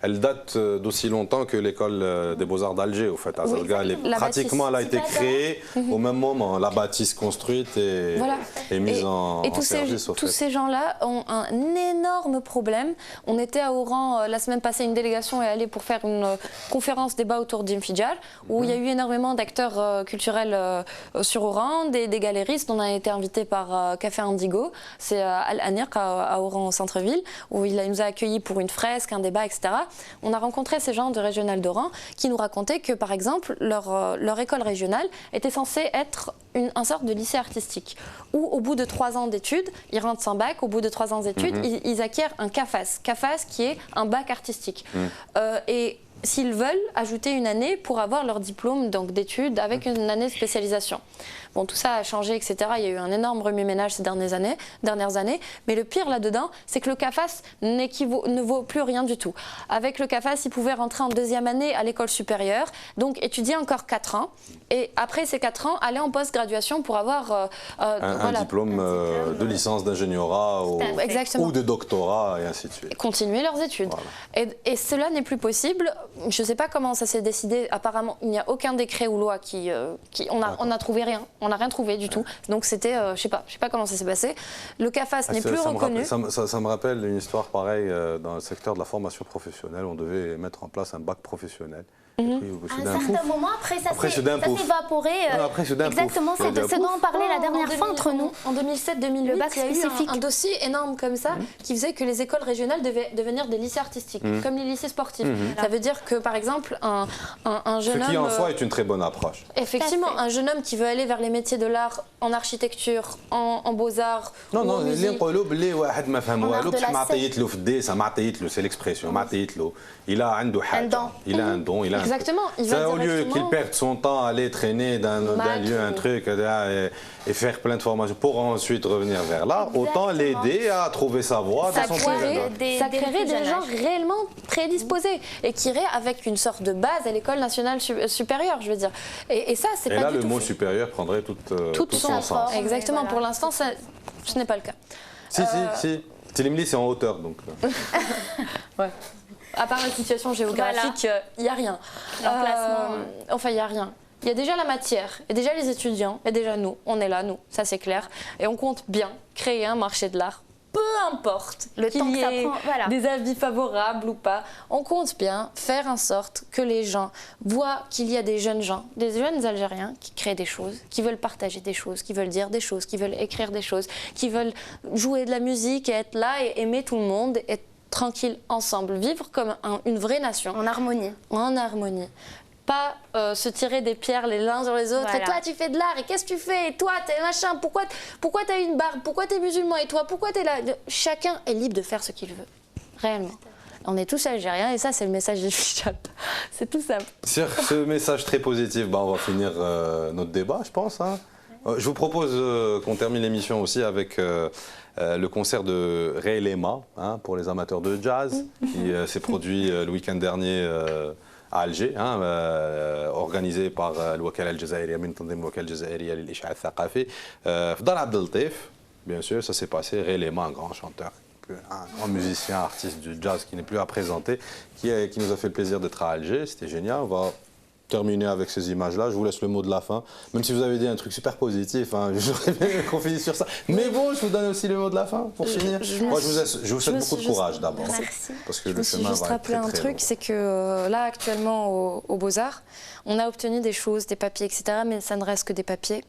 elle date d'aussi longtemps que l'école des beaux-arts d'Alger, au fait. Azazga, pratiquement, elle a été créée au même moment, la bâtisse construite et mise en service. Tous ces gens-là ont un énorme problème. On était à Oran la semaine passée, une délégation est allée pour faire une conférence débat autour d'Infidjar, où il y a eu énormément d'acteurs culturels sur Oran, des galéristes. On a été invités par Café Indigo, c'est Al-Anirq à Oran au centre-ville, où il nous a accueillis pour une fresque, un débat, etc. On a rencontré ces gens de Régional d'Oran qui nous racontaient que, par exemple, leur école régionale était censée être un sorte de lycée artistique, où au bout de 3 ans d'études, ils rentrent sans bac, au bout de 3 ans d'études, ils acquièrent un CAFAS. CAFAS qui est un bac artistique. Et s'ils veulent ajouter une année pour avoir leur diplôme d'études avec une année de spécialisation. Bon, tout ça a changé, etc. Il y a eu un énorme remue-ménage ces dernières années. Mais le pire là-dedans, c'est que le CAFAS ne vaut plus rien du tout. Avec le CAFAS, ils pouvaient rentrer en 2e année à l'école supérieure, donc étudier encore 4 ans. Et après ces 4 ans, aller en post-graduation pour avoir un diplôme de licence d'ingénierat ou de doctorat et ainsi de suite. Continuer leurs études. Voilà. Et cela n'est plus possible. Je ne sais pas comment ça s'est décidé. Apparemment, il n'y a aucun décret ou loi on n'a trouvé rien. On n'a rien trouvé du tout. Donc c'était, je sais pas comment ça s'est passé. Le CAFAS n'est plus reconnu. Ça me rappelle une histoire pareille dans le secteur de la formation professionnelle. On devait mettre en place un bac professionnel. À un certain moment, après ça s'est évaporé. Exactement, c'est ce dont on parlait la dernière fois entre nous. En 2007-2008, il y a eu un dossier énorme comme ça qui faisait que les écoles régionales devaient devenir des lycées artistiques, comme les lycées sportifs. Ça veut dire que, par exemple, un jeune homme... Ce qui en soi est une très bonne approche. Effectivement, un jeune homme qui veut aller vers les métiers de l'art, en architecture, en beaux-arts, en musique... c'est l'expression, il a un don, il a exactement. Ça, au lieu qu'il perde son temps à aller traîner d'un lieu, un truc, et faire plein de formations pour ensuite revenir vers là, autant l'aider à trouver sa voie. Ça créerait des gens réellement prédisposés et qui iraient avec une sorte de base à l'école nationale supérieure, je veux dire. Et ça, c'est pas là, du tout le mot supérieur prendrait tout son sens. Exactement. Pour l'instant, ce n'est pas le cas. Si. Télémili, c'est en hauteur, donc. Ouais. À part la situation géographique, il n'y a rien. Enfin, il n'y a rien. Il y a déjà la matière, et déjà les étudiants, et déjà nous. On est là, nous, ça c'est clair. Et on compte bien créer un marché de l'art peu importe qu'il y ait des avis favorables ou pas, on compte bien faire en sorte que les gens voient qu'il y a des jeunes gens, des jeunes Algériens qui créent des choses, qui veulent partager des choses, qui veulent dire des choses, qui veulent écrire des choses, qui veulent jouer de la musique et être là et aimer tout le monde, être tranquille ensemble, vivre comme une vraie nation. En harmonie. En harmonie. Pas se tirer des pierres les uns sur les autres. Voilà. Et toi, tu fais de l'art. Et qu'est-ce que tu fais? Et toi, t'es machin. Pourquoi t'as une barbe? Pourquoi t'es musulman? Et toi, pourquoi t'es là? Chacun est libre de faire ce qu'il veut. Réellement. On est tous algériens et ça, c'est le message du Fijal. C'est tout simple. Sur ce message très positif, on va finir notre débat, je pense. Hein. Je vous propose qu'on termine l'émission aussi avec le concert de Ray Lema, hein, pour les amateurs de jazz, qui s'est produit le week-end dernier à Alger, hein, organisé par الوكالة الجزائرية من تنظيم الوكالة الجزائرية للإشعاع الثقافي في دار عبد اللطيف. Bien sûr, ça s'est passé. Ray Lema, un grand chanteur, un grand musicien, artiste du jazz qui n'est plus à présenter, qui nous a fait le plaisir d'être à Alger. C'était génial. On va terminer avec ces images-là. Je vous laisse le mot de la fin. Même si vous avez dit un truc super positif, hein, j'aurais bien qu'on finisse sur ça. Mais bon, je vous donne aussi le mot de la fin pour finir. Moi, je vous souhaite beaucoup de courage d'abord. Merci. Parce que je me suis juste rappelé un truc, c'est que là, actuellement, au Beaux-Arts, on a obtenu des choses, des papiers, etc. Mais ça ne reste que des papiers.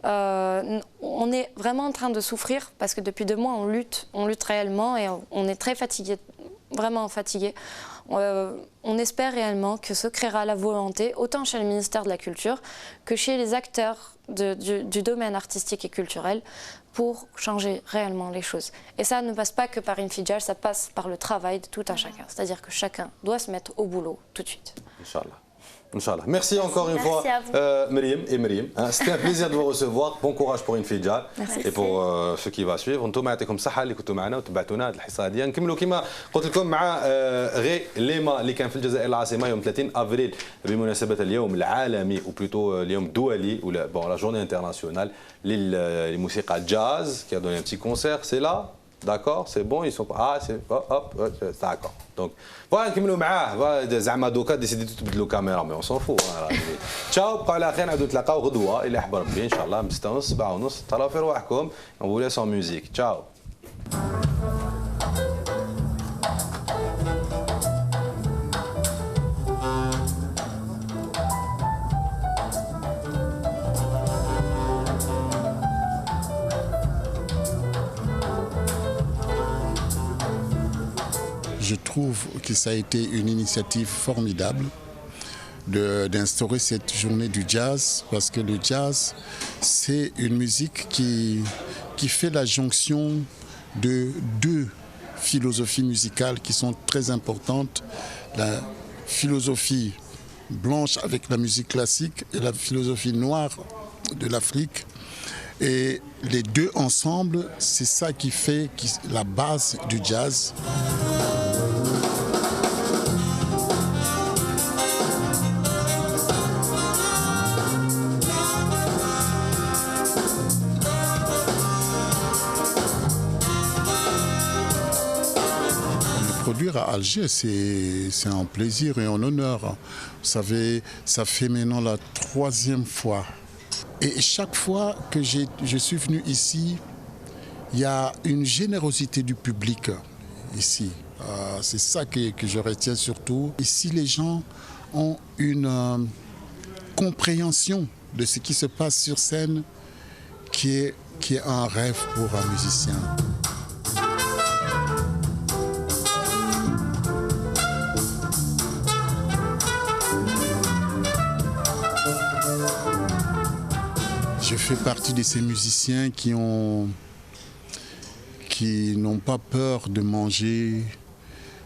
On est vraiment en train de souffrir parce que depuis 2 mois, on lutte réellement et on est très fatigué, vraiment fatigué. On espère réellement que se créera la volonté, autant chez le ministère de la Culture que chez les acteurs du domaine artistique et culturel, pour changer réellement les choses. Et ça ne passe pas que par une Fijal, ça passe par le travail de tout un chacun. C'est-à-dire que chacun doit se mettre au boulot tout de suite. Inch'Allah. Inch'Allah. Merci encore une fois, Myriam et Myriam. C'était un plaisir de vous recevoir. Bon courage pour une Fijal et pour ce qui va suivre. انتم يعطيكم الصحة اللي كنتوا معنا وتبعتونا هذه الحصة هذه. نكملوا كما قلت لكم مع غي ليما اللي كان في الجزائر العاصمة يوم 30 أفريل بمناسبة اليوم العالمي ou plutôt اليوم الدولي ou la journée internationale للموسيقى الجاز qui a donné un petit concert. C'est là. D'accord, c'est bon, ils sont pas. Ah, c'est. Hop, d'accord. Donc, voilà, نكملوا معاه. زعما دوكا ديسيديتو تبدلوا كاميرا مي اون سون فو. تشاو بقاو على خير نعاودوا نتلاقاو غدوه إلا حب ربي إن شاء الله من 6:30 7:30 تهلاو في رواحكم. On vous laisse en musique. Ciao. Je trouve que ça a été une initiative formidable d'instaurer cette journée du jazz, parce que le jazz, c'est une musique qui fait la jonction de 2 philosophies musicales qui sont très importantes. La philosophie blanche avec la musique classique et la philosophie noire de l'Afrique. Et les 2 ensemble, c'est ça qui fait la base du jazz. Produire à Alger, c'est un plaisir et un honneur. Vous savez, ça fait maintenant la 3e fois. Et chaque fois que je suis venu ici, il y a une générosité du public ici. C'est ça que je retiens surtout. Ici, les gens ont une compréhension de ce qui se passe sur scène qui est un rêve pour un musicien. Je fais partie de ces musiciens qui n'ont pas peur de manger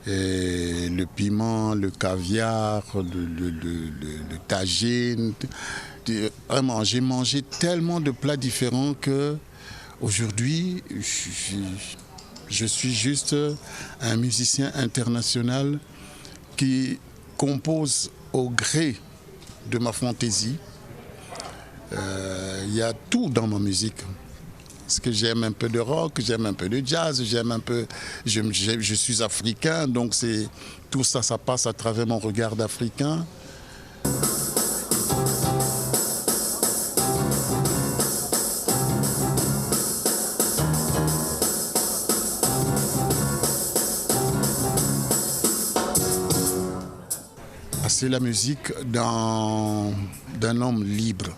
le piment, le caviar, le tagine. Vraiment, j'ai mangé tellement de plats différents que aujourd'hui, je suis juste un musicien international qui compose au gré de ma fantaisie. Il y a tout dans ma musique. Parce que j'aime un peu de rock, j'aime un peu de jazz, je suis africain, donc tout ça, ça passe à travers mon regard d'Africain. c'est la musique d'un homme libre.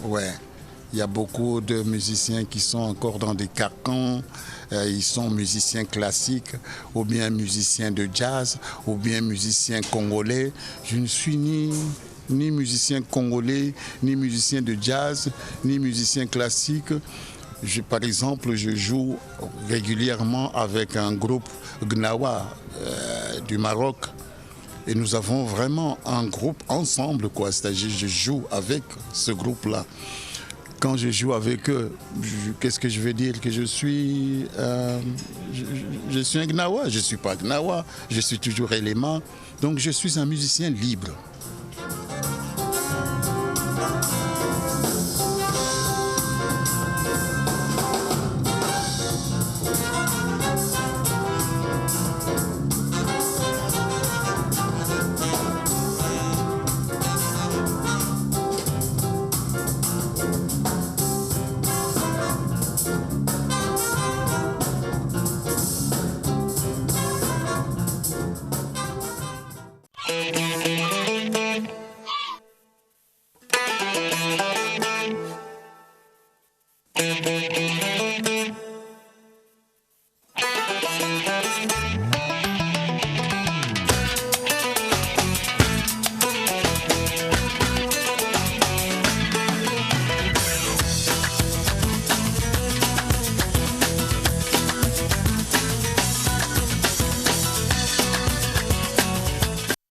Ouais. Il y a beaucoup de musiciens qui sont encore dans des carcans. Ils sont musiciens classiques, ou bien musiciens de jazz, ou bien musiciens congolais. Je ne suis ni musicien congolais, ni musicien de jazz, ni musicien classique. Par exemple, je joue régulièrement avec un groupe Gnawa du Maroc. Et nous avons vraiment un groupe ensemble, quoi. C'est-à-dire, je joue avec ce groupe-là. Quand je joue avec eux, qu'est-ce que je veux dire? Que je suis un Gnawa. Je ne suis pas Gnawa, je suis toujours élément. Donc je suis un musicien libre. Thank you.